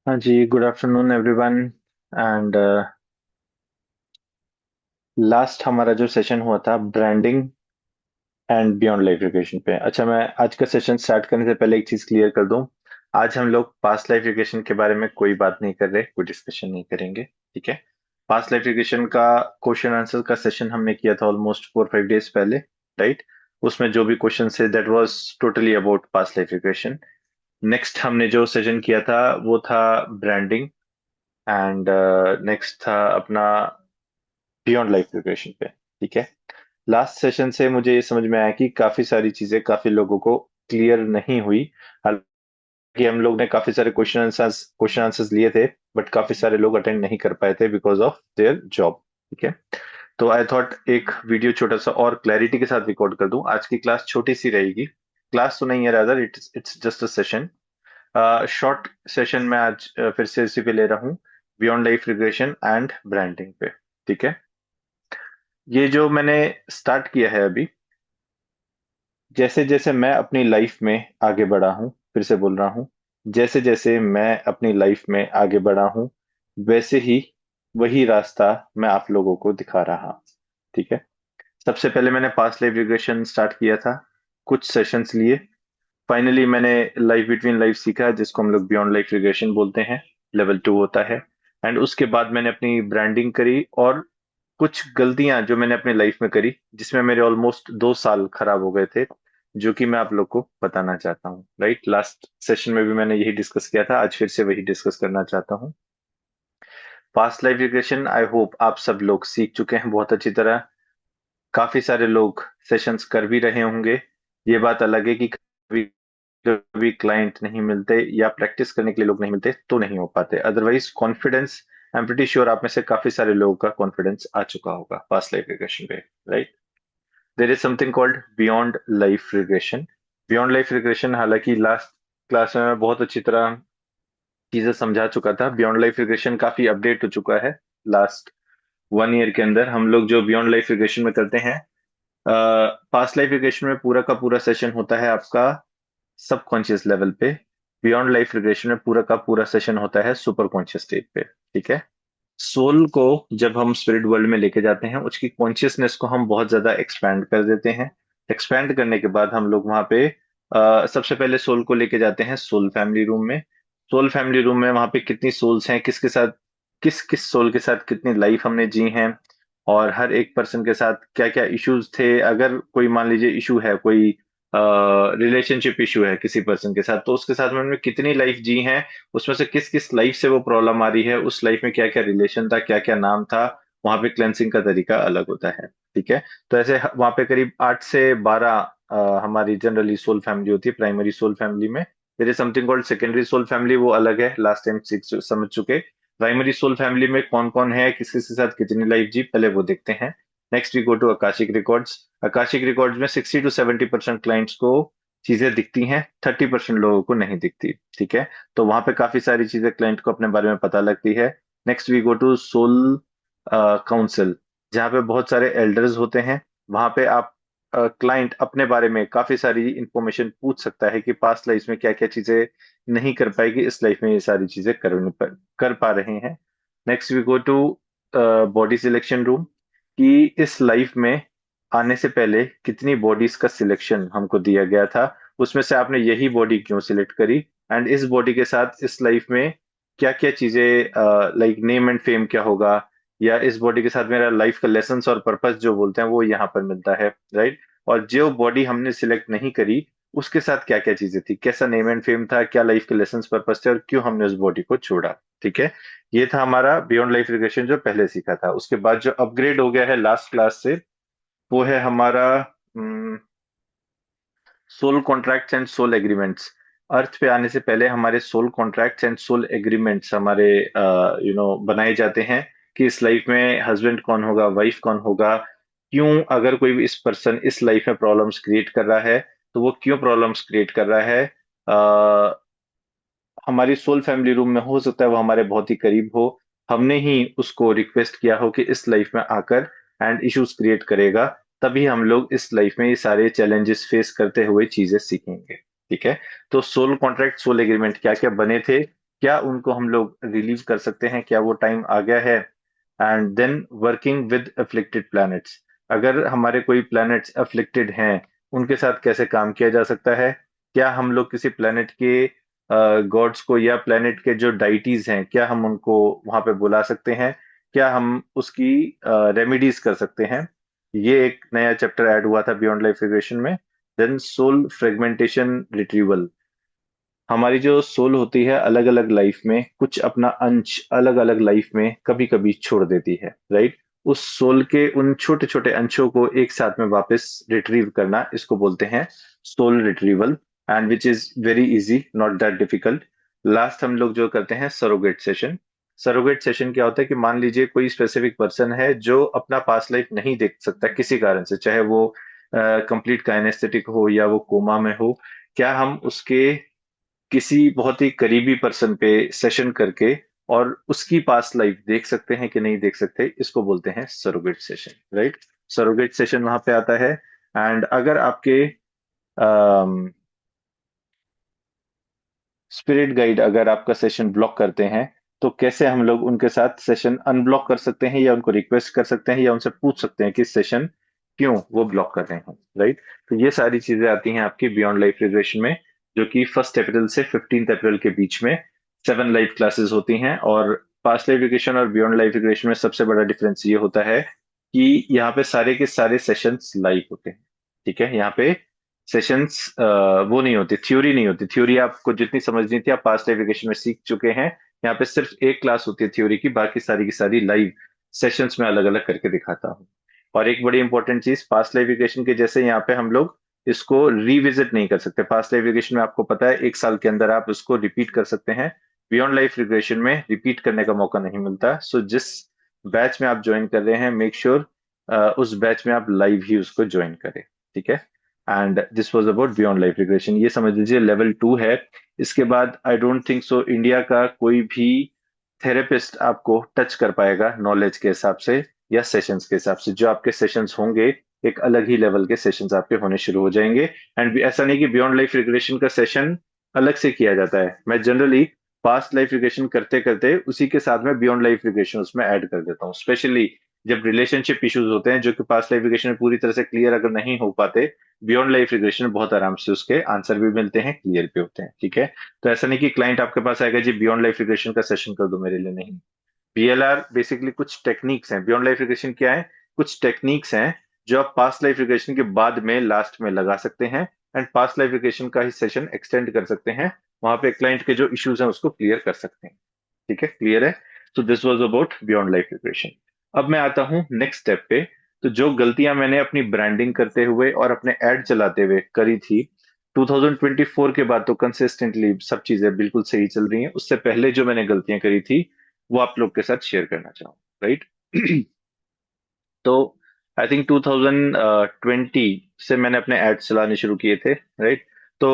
हाँ जी, good afternoon everyone. And last हमारा जो सेशन हुआ था branding and beyond life regression पे। अच्छा, मैं आज का सेशन स्टार्ट करने से पहले एक चीज क्लियर कर दूं। आज हम लोग पास्ट लाइफ रिग्रेशन के बारे में कोई बात नहीं कर रहे, कोई डिस्कशन नहीं करेंगे। ठीक है। पास्ट लाइफ रिग्रेशन का क्वेश्चन आंसर का सेशन हमने किया था ऑलमोस्ट 4-5 डेज पहले, राइट। उसमें जो भी क्वेश्चन थे that was totally about past life regression. Next हमने जो सेशन किया था वो था ब्रांडिंग, एंड नेक्स्ट था अपना बियॉन्ड लाइफ प्रिपरेशन पे। ठीक है। लास्ट सेशन से मुझे ये समझ में आया कि काफी सारी चीजें काफी लोगों को क्लियर नहीं हुई। हालांकि हम लोग ने काफी सारे क्वेश्चन आंसर्स लिए थे, बट काफी सारे लोग अटेंड नहीं कर पाए थे बिकॉज ऑफ देयर जॉब। ठीक है। तो आई थॉट एक वीडियो छोटा सा और क्लैरिटी के साथ रिकॉर्ड कर दूं। आज की क्लास छोटी सी रहेगी। क्लास तो नहीं है, rather it's just a session, short session में आज फिर से इसी पे ले रहा हूँ, beyond life regression and branding पे। ठीक है। ये जो मैंने स्टार्ट किया है अभी, जैसे जैसे मैं अपनी लाइफ में आगे बढ़ा हूं, फिर से बोल रहा हूं, जैसे जैसे मैं अपनी लाइफ में आगे बढ़ा हूं, वैसे ही वही रास्ता मैं आप लोगों को दिखा रहा हूं। ठीक है। सबसे पहले मैंने पास्ट लाइफ रिग्रेशन स्टार्ट किया था, कुछ सेशंस लिए। फाइनली मैंने लाइफ बिटवीन लाइफ सीखा, जिसको हम लोग बियॉन्ड लाइफ रिग्रेशन बोलते हैं, लेवल 2 होता है। एंड उसके बाद मैंने अपनी ब्रांडिंग करी, और कुछ गलतियां जो मैंने अपनी लाइफ में करी, जिसमें मेरे ऑलमोस्ट 2 साल खराब हो गए थे, जो कि मैं आप लोग को बताना चाहता हूँ। राइट, लास्ट सेशन में भी मैंने यही डिस्कस किया था, आज फिर से वही डिस्कस करना चाहता हूँ। Past life regression I hope आप सब लोग सीख चुके हैं बहुत अच्छी तरह। काफी सारे लोग सेशंस कर भी रहे होंगे। ये बात अलग है कि कभी कभी क्लाइंट नहीं मिलते या प्रैक्टिस करने के लिए लोग नहीं मिलते तो नहीं हो पाते, otherwise confidence, I am pretty sure आप में से काफी सारे लोगों का कॉन्फिडेंस आ चुका होगा पास्ट लाइफ रिग्रेशन पे। Right. There is something called beyond life regression. Beyond life regression, हालांकि लास्ट क्लास में मैं बहुत अच्छी तरह चीजें समझा चुका था। बियॉन्ड लाइफ रिग्रेशन काफी अपडेट हो चुका है। लास्ट 1 ईयर के अंदर हम लोग जो बियॉन्ड लाइफ रिग्रेशन में करते हैं, पास्ट लाइफ रिग्रेशन में पूरा का पूरा सेशन होता है आपका सबकॉन्शियस लेवल पे। बियॉन्ड लाइफ रिग्रेशन में पूरा का पूरा सेशन होता है सुपर कॉन्शियस स्टेट पे। ठीक है। सोल को जब हम स्पिरिट वर्ल्ड में लेके जाते हैं, उसकी कॉन्शियसनेस को हम बहुत ज्यादा एक्सपैंड कर देते हैं। एक्सपैंड करने के बाद हम लोग वहां पे सबसे पहले सोल को लेके जाते हैं सोल फैमिली रूम में। सोल फैमिली रूम में वहां पे कितनी सोल्स हैं, किसके साथ, किस किस सोल के साथ कितनी लाइफ हमने जी हैं, और हर एक पर्सन के साथ क्या क्या इश्यूज थे। अगर कोई मान लीजिए इशू है, कोई रिलेशनशिप इशू है किसी पर्सन के साथ, तो उसके साथ में हमने कितनी लाइफ जी हैं, उसमें से किस किस लाइफ से वो प्रॉब्लम आ रही है, उस लाइफ में क्या क्या रिलेशन था, क्या क्या नाम था। वहां पे क्लेंसिंग का तरीका अलग होता है। ठीक है। तो ऐसे वहां पे करीब 8 से 12 हमारी जनरली सोल फैमिली होती है प्राइमरी सोल फैमिली में। There is something called secondary soul family, वो अलग है, लास्ट टाइम सीख समझ चुके। प्राइमरी सोल फैमिली में कौन कौन है, किस किस के साथ कितनी लाइफ जी, पहले वो देखते हैं। Next we go to akashic records. Akashic records में 60 to 70% क्लाइंट्स को चीजें दिखती हैं, 30% लोगों को नहीं दिखती। ठीक है। तो वहां पे काफी सारी चीजें क्लाइंट को अपने बारे में पता लगती है। Next we go to soul council, जहाँ पे बहुत सारे एल्डर्स होते हैं। वहां पे आप क्लाइंट अपने बारे में काफी सारी इंफॉर्मेशन पूछ सकता है कि पास्ट लाइफ में क्या क्या चीजें नहीं कर पाएगी, इस लाइफ में ये सारी चीजें कर पा रहे हैं। Next we go to body selection room, कि इस लाइफ में आने से पहले कितनी बॉडीज का सिलेक्शन हमको दिया गया था, उसमें से आपने यही बॉडी क्यों सिलेक्ट करी, एंड इस बॉडी के साथ इस लाइफ में क्या क्या चीजें, लाइक नेम एंड फेम क्या होगा, या इस बॉडी के साथ मेरा लाइफ का लेसन और पर्पस जो बोलते हैं वो यहाँ पर मिलता है। राइट। और जो बॉडी हमने सिलेक्ट नहीं करी, उसके साथ क्या क्या चीजें थी, कैसा नेम एंड फेम था, क्या लाइफ के लेसन पर्पस थे, और क्यों हमने उस बॉडी को छोड़ा। ठीक है। ये था हमारा बियॉन्ड लाइफ रिग्रेशन जो पहले सीखा था। उसके बाद जो अपग्रेड हो गया है लास्ट क्लास से, वो है हमारा soul contracts and soul agreements. Earth पे आने से पहले हमारे soul contracts and soul agreements हमारे बनाए जाते हैं, कि इस लाइफ में हस्बैंड कौन होगा, वाइफ कौन होगा, क्यों, अगर कोई भी इस पर्सन इस लाइफ में प्रॉब्लम्स क्रिएट कर रहा है, तो वो क्यों प्रॉब्लम्स क्रिएट कर रहा है। हमारी सोल फैमिली रूम में हो सकता है वो हमारे बहुत ही करीब हो, हमने ही उसको रिक्वेस्ट किया हो कि इस लाइफ में आकर एंड इश्यूज क्रिएट करेगा, तभी हम लोग इस लाइफ में ये सारे चैलेंजेस फेस करते हुए चीजें सीखेंगे। ठीक है। तो सोल कॉन्ट्रैक्ट सोल एग्रीमेंट क्या क्या बने थे, क्या उनको हम लोग रिलीव कर सकते हैं, क्या वो टाइम आ गया है? And then working with afflicted planets, अगर हमारे कोई प्लैनेट्स अफ्लिक्टेड हैं, उनके साथ कैसे काम किया जा सकता है? क्या हम लोग किसी प्लैनेट के गॉड्स को या प्लैनेट के जो डाइटीज हैं, क्या हम उनको वहां पे बुला सकते हैं? क्या हम उसकी रेमेडीज कर सकते हैं? ये एक नया चैप्टर ऐड हुआ था बियॉन्ड लाइफ रिग्रेशन में। देन सोल फ्रेगमेंटेशन रिट्रीवल, हमारी जो सोल होती है अलग अलग लाइफ में कुछ अपना अंश अलग अलग लाइफ में कभी कभी छोड़ देती है, राइट? उस सोल के उन छोटे छोटे अंशों को एक साथ में वापस रिट्रीव करना, इसको बोलते हैं soul retrieval, and which is very easy, not that difficult. Last हम लोग जो करते हैं सरोगेट सेशन। सरोगेट सेशन क्या होता है कि मान लीजिए कोई स्पेसिफिक पर्सन है जो अपना पास्ट लाइफ नहीं देख सकता किसी कारण से, चाहे वो कंप्लीट काइनेस्थेटिक हो या वो कोमा में हो। क्या हम उसके किसी बहुत ही करीबी पर्सन पे सेशन करके और उसकी पास्ट लाइफ देख सकते हैं कि नहीं देख सकते, इसको बोलते हैं surrogate session, right? Surrogate session वहां पे आता है। एंड अगर आपके स्पिरिट गाइड अगर आपका सेशन ब्लॉक करते हैं, तो कैसे हम लोग उनके साथ सेशन अनब्लॉक कर सकते हैं, या उनको रिक्वेस्ट कर सकते हैं, या उनसे पूछ सकते हैं कि सेशन क्यों वो ब्लॉक कर रहे हैं, राइट? तो ये सारी चीजें आती हैं आपकी बियॉन्ड लाइफ रिग्रेशन में, जो कि 1 अप्रैल से 15 अप्रैल के बीच में 7 लाइव क्लासेस होती हैं। और पास्ट लाइफ रिग्रेशन और बियॉन्ड लाइफ रिग्रेशन में सबसे बड़ा डिफरेंस ये होता है कि यहाँ पे सारे के सारे सेशंस लाइव होते हैं। ठीक है, यहाँ पे सेशंस वो नहीं होती, थ्योरी नहीं होती। थ्योरी आपको जितनी समझनी थी आप पास्ट एजुकेशन में सीख चुके हैं। यहाँ पे सिर्फ एक क्लास होती है थ्योरी की, बाकी सारी की सारी लाइव सेशंस में अलग अलग करके दिखाता हूँ। और एक बड़ी इंपॉर्टेंट चीज, पास्ट लाइव एजुकेशन के जैसे यहाँ पे हम लोग इसको रिविजिट नहीं कर सकते। पास्ट लाइफ रिग्रेशन में आपको पता है 1 साल के अंदर आप उसको रिपीट कर सकते हैं। बियॉन्ड लाइफ रिग्रेशन में रिपीट करने का मौका नहीं मिलता। सो जिस बैच में आप ज्वाइन कर रहे हैं, मेक श्योर उस बैच में आप लाइव ही उसको ज्वाइन करें। ठीक है? And this was about beyond life regression, ये समझ लीजिए लेवल 2 है। इसके बाद I don't think so India का कोई भी थेरेपिस्ट आपको टच कर पाएगा नॉलेज के हिसाब से या सेशंस के हिसाब से। जो आपके सेशंस होंगे, एक अलग ही लेवल के सेशंस आपके होने शुरू हो जाएंगे। एंड ऐसा नहीं कि बियॉन्ड लाइफ रिग्रेशन का सेशन अलग से किया जाता है। मैं जनरली पास्ट लाइफ रिग्रेशन करते करते उसी के साथ में बियॉन्ड लाइफ रिग्रेशन उसमें ऐड कर देता हूँ, स्पेशली जब रिलेशनशिप इश्यूज होते हैं जो कि पास्ट लाइफ रिग्रेशन में पूरी तरह से क्लियर अगर नहीं हो पाते, बियॉन्ड लाइफ रिग्रेशन बहुत आराम से उसके आंसर भी मिलते हैं, क्लियर भी होते हैं। ठीक है? तो ऐसा नहीं कि क्लाइंट आपके पास आएगा जी बियॉन्ड लाइफ रिग्रेशन का सेशन कर दो मेरे लिए, नहीं। बीएलआर बेसिकली कुछ टेक्निक्स हैं। बियॉन्ड लाइफ रिग्रेशन क्या है? कुछ टेक्निक्स हैं जो आप पास्ट लाइफ रिग्रेशन के बाद में लास्ट में लगा सकते हैं, एंड पास्ट लाइफ रिग्रेशन का ही सेशन एक्सटेंड कर सकते हैं। वहां पे क्लाइंट के जो इश्यूज हैं उसको क्लियर कर सकते हैं। ठीक है, क्लियर है? तो this was about beyond life regression. अब मैं आता हूँ नेक्स्ट स्टेप पे। तो जो गलतियां मैंने अपनी ब्रांडिंग करते हुए और अपने एड चलाते हुए करी थी 2024 के बाद, तो कंसिस्टेंटली सब चीजें बिल्कुल सही चल रही हैं। उससे पहले जो मैंने गलतियां करी थी वो आप लोग के साथ शेयर करना चाहूँ, राइट? तो आई थिंक 2020 से मैंने अपने एड्स चलाने शुरू किए थे, राइट? तो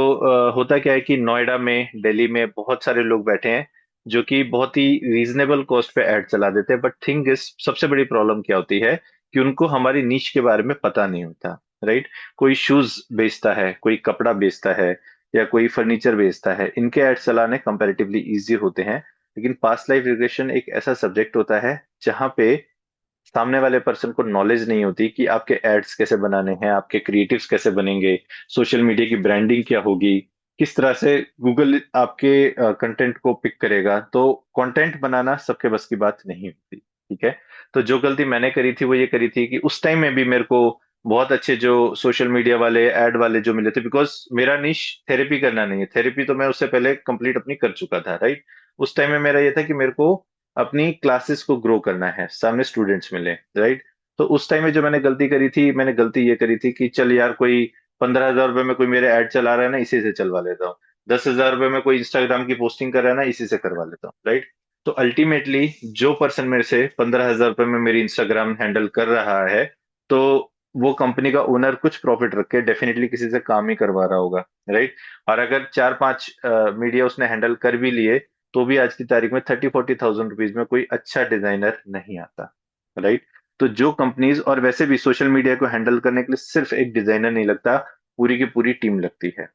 होता क्या है कि नोएडा में, दिल्ली में बहुत सारे लोग बैठे हैं जो कि बहुत ही रीजनेबल कॉस्ट पे ऐड चला देते हैं। बट थिंग इज, सबसे बड़ी प्रॉब्लम क्या होती है कि उनको हमारी नीश के बारे में पता नहीं होता, राइट? कोई शूज बेचता है, कोई कपड़ा बेचता है, या कोई फर्नीचर बेचता है, इनके एड चलाने कंपैरेटिवली इजी होते हैं। लेकिन पास्ट लाइफ रिग्रेशन एक ऐसा सब्जेक्ट होता है जहां पे सामने वाले पर्सन को नॉलेज नहीं होती कि आपके एड्स कैसे बनाने हैं, आपके क्रिएटिव्स कैसे बनेंगे, सोशल मीडिया की ब्रांडिंग क्या होगी, किस तरह से गूगल आपके कंटेंट को पिक करेगा। तो कंटेंट बनाना सबके बस की बात नहीं होती। ठीक है? तो जो गलती मैंने करी थी वो ये करी थी कि उस टाइम में भी मेरे को बहुत अच्छे जो सोशल मीडिया वाले एड वाले जो मिले थे, बिकॉज मेरा निश थेरेपी करना नहीं है। थेरेपी तो मैं उससे पहले कंप्लीट अपनी कर चुका था, राइट? उस टाइम में मेरा ये था कि मेरे को अपनी क्लासेस को ग्रो करना है, सामने स्टूडेंट्स मिले, राइट? तो उस टाइम में जो मैंने गलती करी थी, मैंने गलती ये करी थी कि चल यार, कोई 15,000 रुपए में कोई मेरे ऐड चला रहा है ना, इसी से चलवा लेता हूँ। 10,000 रुपए में कोई इंस्टाग्राम की पोस्टिंग कर रहा है ना, इसी से करवा लेता हूँ, राइट? तो अल्टीमेटली जो पर्सन मेरे से 15,000 रुपए में मेरी इंस्टाग्राम हैंडल कर रहा है, तो वो कंपनी का ओनर कुछ प्रॉफिट रख के डेफिनेटली किसी से काम ही करवा रहा होगा, राइट? और अगर 4-5 मीडिया उसने हैंडल कर भी लिए, तो भी आज की तारीख में 30-40 थाउजेंड रुपीज में कोई अच्छा डिजाइनर नहीं आता, राइट? तो जो कंपनीज, और वैसे भी सोशल मीडिया को हैंडल करने के लिए सिर्फ एक डिजाइनर नहीं लगता, पूरी की पूरी टीम लगती है।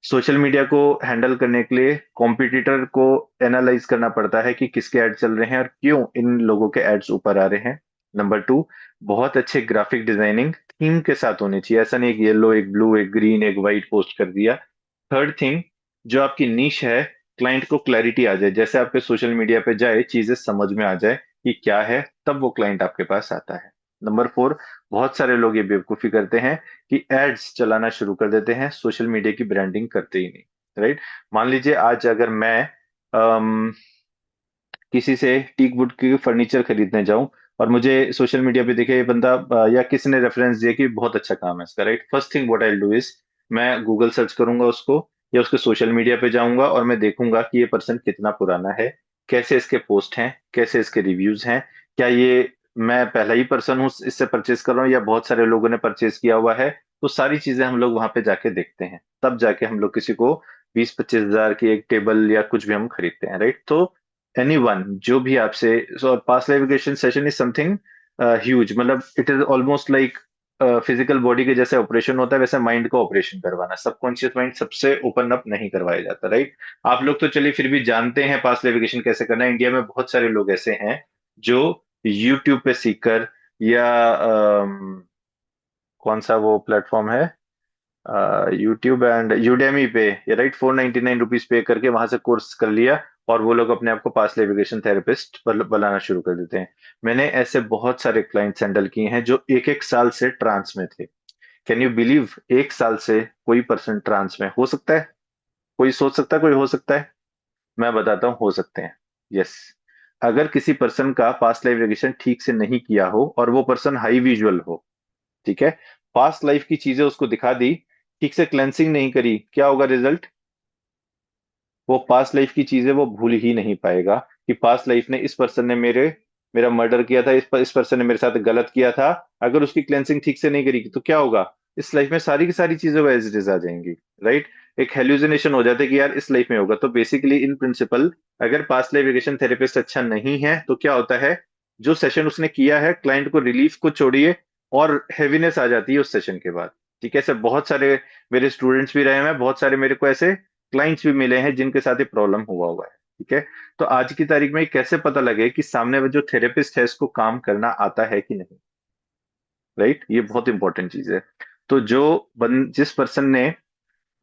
सोशल मीडिया को हैंडल करने के लिए कॉम्पिटिटर को एनालाइज करना पड़ता है कि किसके एड चल रहे हैं और क्यों इन लोगों के एड्स ऊपर आ रहे हैं। नंबर टू, बहुत अच्छे ग्राफिक डिजाइनिंग थीम के साथ होनी चाहिए, ऐसा नहीं एक येलो एक ब्लू एक ग्रीन एक व्हाइट पोस्ट कर दिया। थर्ड थिंग, जो आपकी नीश है, क्लाइंट को क्लैरिटी आ जाए, जैसे आपके सोशल मीडिया पे जाए चीजें समझ में आ जाए कि क्या है, तब वो क्लाइंट आपके पास आता है। नंबर फोर, बहुत सारे लोग ये बेवकूफी करते हैं कि एड्स चलाना शुरू कर देते हैं, सोशल मीडिया की ब्रांडिंग करते ही नहीं। राइट। मान लीजिए आज अगर मैं किसी से टीक वुड की फर्नीचर खरीदने जाऊं और मुझे सोशल मीडिया पे दिखे ये बंदा या किसी ने रेफरेंस दिया कि बहुत अच्छा काम है इसका, right, first thing what I do is मैं गूगल सर्च करूंगा उसको या उसके सोशल मीडिया पे जाऊंगा और मैं देखूंगा कि ये पर्सन कितना पुराना है, कैसे इसके पोस्ट हैं, कैसे इसके रिव्यूज हैं, क्या ये मैं पहला ही पर्सन हूँ इससे परचेज कर रहा हूँ या बहुत सारे लोगों ने परचेज किया हुआ है। तो सारी चीजें हम लोग वहां पे जाके देखते हैं, तब जाके हम लोग किसी को 20-25 हजार की एक टेबल या कुछ भी हम खरीदते हैं, राइट। तो एनीवन जो भी आपसे, so past life regression session is something huge, मतलब it is almost like physical body के जैसे ऑपरेशन होता है वैसे माइंड का ऑपरेशन करवाना, सबकॉन्शियस माइंड सबसे ओपन अप नहीं करवाया जाता, राइट। आप लोग तो चलिए फिर भी जानते हैं पास्ट लेविगेशन कैसे करना है, इंडिया में बहुत सारे लोग ऐसे हैं जो यूट्यूब पे सीखकर या कौन सा वो प्लेटफॉर्म है, यूट्यूब एंड यूडेमी पे, ये राइट, 499 रुपीज पे करके वहां से कोर्स कर लिया और वो लोग अपने आप को पास्ट नेविगेशन थेरेपिस्ट बनाना शुरू कर देते हैं। मैंने ऐसे बहुत सारे क्लाइंट्स हैंडल किए हैं जो एक एक साल से ट्रांस में थे। कैन यू बिलीव, एक साल से कोई पर्सन ट्रांस में हो सकता है? कोई सोच सकता है कोई हो सकता है? मैं बताता हूँ, हो सकते हैं। यस। अगर किसी पर्सन का पास्ट लाइफ रिग्रेशन ठीक से नहीं किया हो और वो पर्सन हाई विजुअल हो, ठीक है, पास्ट लाइफ की चीजें उसको दिखा दी, ठीक से क्लेंसिंग नहीं करी, क्या होगा रिजल्ट? वो पास्ट लाइफ की चीजें वो भूल ही नहीं पाएगा कि पास्ट लाइफ ने इस पर्सन ने मेरा मर्डर किया था, इस पर्सन ने मेरे साथ गलत किया था। अगर उसकी क्लेंसिंग ठीक से नहीं करी तो क्या होगा? इस लाइफ में सारी की सारी चीजें वो एज इट इज आ जाएंगी, राइट। एक हेल्यूसिनेशन हो जाता है कि यार इस लाइफ में होगा। तो बेसिकली इन प्रिंसिपल, अगर पास्ट लाइफ रिग्रेशन थेरेपिस्ट अच्छा नहीं है तो क्या होता है, जो सेशन उसने किया है क्लाइंट को रिलीफ को छोड़िए और हैवीनेस आ जाती है उस सेशन के बाद। ठीक है, ऐसे बहुत सारे मेरे स्टूडेंट्स भी रहे हैं, बहुत सारे मेरे को ऐसे क्लाइंट्स भी मिले हैं जिनके साथ ये प्रॉब्लम हुआ है। ठीक है। तो आज की तारीख में कैसे पता लगे कि सामने वो जो थेरेपिस्ट है इसको काम करना आता है कि नहीं, राइट, ये बहुत इंपॉर्टेंट चीज है। तो जिस पर्सन ने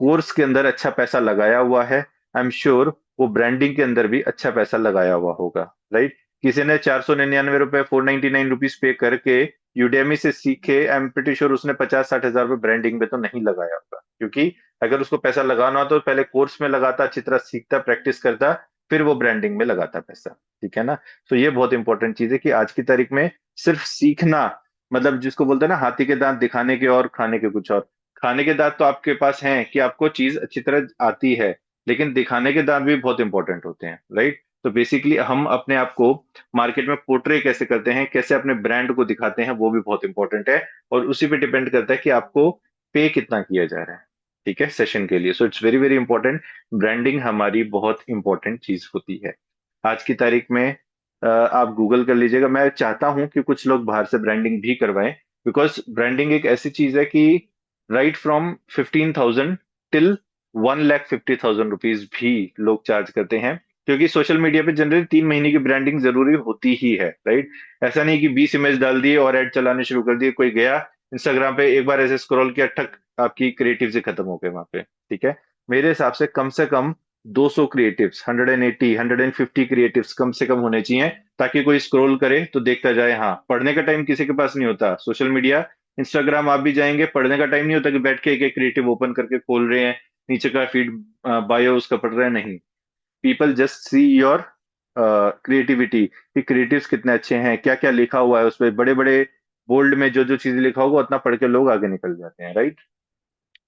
कोर्स के अंदर अच्छा पैसा लगाया हुआ है, आई एम श्योर वो ब्रांडिंग के अंदर भी अच्छा पैसा लगाया हुआ होगा, राइट। किसी ने 499 रुपए 499 रुपीज पे करके यूडेमी से सीखे, आई एम प्रिटी श्योर उसने 50-60 हजार रुपए ब्रांडिंग में तो नहीं लगाया होगा, क्योंकि अगर उसको पैसा लगाना हो तो पहले कोर्स में लगाता, अच्छी तरह सीखता प्रैक्टिस करता, फिर वो ब्रांडिंग में लगाता पैसा। ठीक है ना। तो ये बहुत इंपॉर्टेंट चीज है कि आज की तारीख में सिर्फ सीखना, मतलब जिसको बोलते हैं ना हाथी के दांत दिखाने के और खाने के कुछ और। खाने के दांत तो आपके पास हैं कि आपको चीज अच्छी तरह आती है, लेकिन दिखाने के दांत भी बहुत इंपॉर्टेंट होते हैं, राइट। तो बेसिकली हम अपने आप को मार्केट में पोर्ट्रे कैसे करते हैं, कैसे अपने ब्रांड को दिखाते हैं, वो भी बहुत इंपॉर्टेंट है। और उसी पे डिपेंड करता है कि आपको पे कितना किया जा रहा है, ठीक है, सेशन के लिए। So it's very very important. Branding हमारी बहुत इंपॉर्टेंट चीज होती है आज की तारीख में। आप गूगल कर लीजिएगा, मैं चाहता हूं कि कुछ लोग बाहर से ब्रांडिंग भी करवाएं, बिकॉज ब्रांडिंग एक ऐसी चीज है कि राइट फ्रॉम 15,000 टिल 1,50,000 रुपीज भी लोग चार्ज करते हैं, क्योंकि सोशल मीडिया पे जनरली 3 महीने की ब्रांडिंग जरूरी होती ही है, राइट। ऐसा नहीं कि 20 इमेज डाल दिए और ऐड चलाने शुरू कर दिए, कोई गया इंस्टाग्राम पे एक बार ऐसे स्क्रॉल किया, ठक, आपकी क्रिएटिव से खत्म हो गए वहां पे। ठीक है। मेरे हिसाब से कम 200 क्रिएटिव्स, 180 150 क्रिएटिव्स कम से कम होने चाहिए, ताकि कोई स्क्रॉल करे तो देखता जाए। हाँ, पढ़ने का टाइम किसी के पास नहीं होता, सोशल मीडिया इंस्टाग्राम आप भी जाएंगे, पढ़ने का टाइम नहीं होता कि बैठ के एक एक क्रिएटिव ओपन करके खोल रहे हैं, नीचे का फीड बायो उसका पढ़ रहे हैं, नहीं। People just see your creativity कि क्रिएटिव्स कितने अच्छे हैं, क्या क्या लिखा हुआ है उस पर, बड़े बड़े बोल्ड में जो जो चीजें लिखा होगा उतना पढ़ के लोग आगे निकल जाते हैं, right.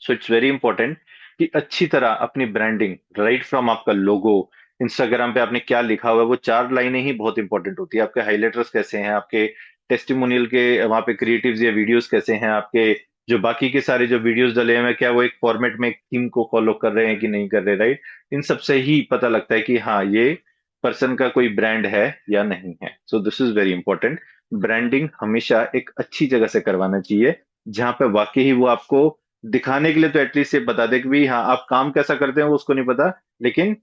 So it's very important कि अच्छी तरह अपनी ब्रांडिंग, राइट फ्रॉम आपका लोगो, इंस्टाग्राम पे आपने क्या लिखा हुआ है, वो 4 लाइनें ही बहुत इंपॉर्टेंट होती है। आपके हाइलाइटर्स कैसे हैं, आपके टेस्टिमोनियल के वहां पे क्रिएटिव्स या वीडियोस कैसे हैं, आपके जो बाकी के सारे जो वीडियोस डले हुए हैं क्या वो एक फॉर्मेट में एक थीम को फॉलो कर रहे हैं कि नहीं कर रहे, राइट। इन सब से ही पता लगता है कि हाँ ये पर्सन का कोई ब्रांड है या नहीं है। So this is very important. Branding हमेशा एक अच्छी जगह से करवाना चाहिए, जहां पे वाकई ही वो आपको दिखाने के लिए तो एटलीस्ट ये बता दे कि भाई हाँ आप काम कैसा करते हैं वो उसको नहीं पता, लेकिन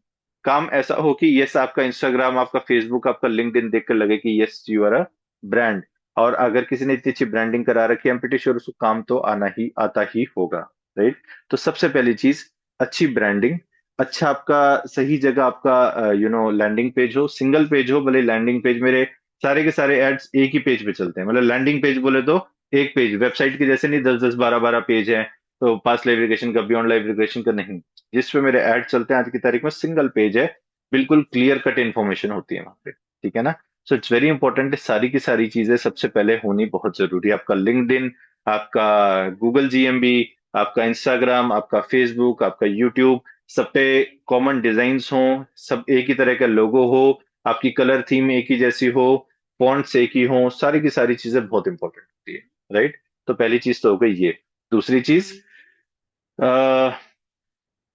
काम ऐसा हो कि यस आपका इंस्टाग्राम, आपका फेसबुक, आपका लिंक्डइन देख कर लगे कि yes you are a brand. और अगर किसी ने इतनी अच्छी ब्रांडिंग करा रखी है, एम पी श्योर उसको काम तो आना ही आता ही होगा। राइट। तो सबसे पहली चीज, अच्छी ब्रांडिंग। अच्छा आपका सही जगह आपका लैंडिंग पेज हो, सिंगल पेज हो भले। लैंडिंग पेज मेरे सारे के सारे एड्स एक ही पेज पे चलते हैं, मतलब लैंडिंग पेज बोले तो एक पेज, वेबसाइट के जैसे नहीं 10 10 12 12 पेज है। तो पास लाइव एजुकेशन का, बियॉन्ड लाइव एजुकेशन का नहीं। जिस पे मेरे ऐड चलते हैं आज की तारीख में सिंगल पेज है, बिल्कुल क्लियर कट इन्फॉर्मेशन होती है वहां पे। ठीक है ना। सो इट्स वेरी इंपॉर्टेंट, सारी की सारी चीजें सबसे पहले होनी बहुत जरूरी है। आपका लिंक्डइन, आपका गूगल जीएमबी, आपका इंस्टाग्राम, आपका फेसबुक, आपका यूट्यूब, सब पे कॉमन डिजाइन्स हो, सब एक ही तरह का लोगो हो, आपकी कलर थीम एक ही जैसी हो, फॉन्ट्स एक ही हो, सारी की सारी चीजें बहुत इंपॉर्टेंट होती है। राइट। तो पहली चीज तो हो गई ये। दूसरी चीज,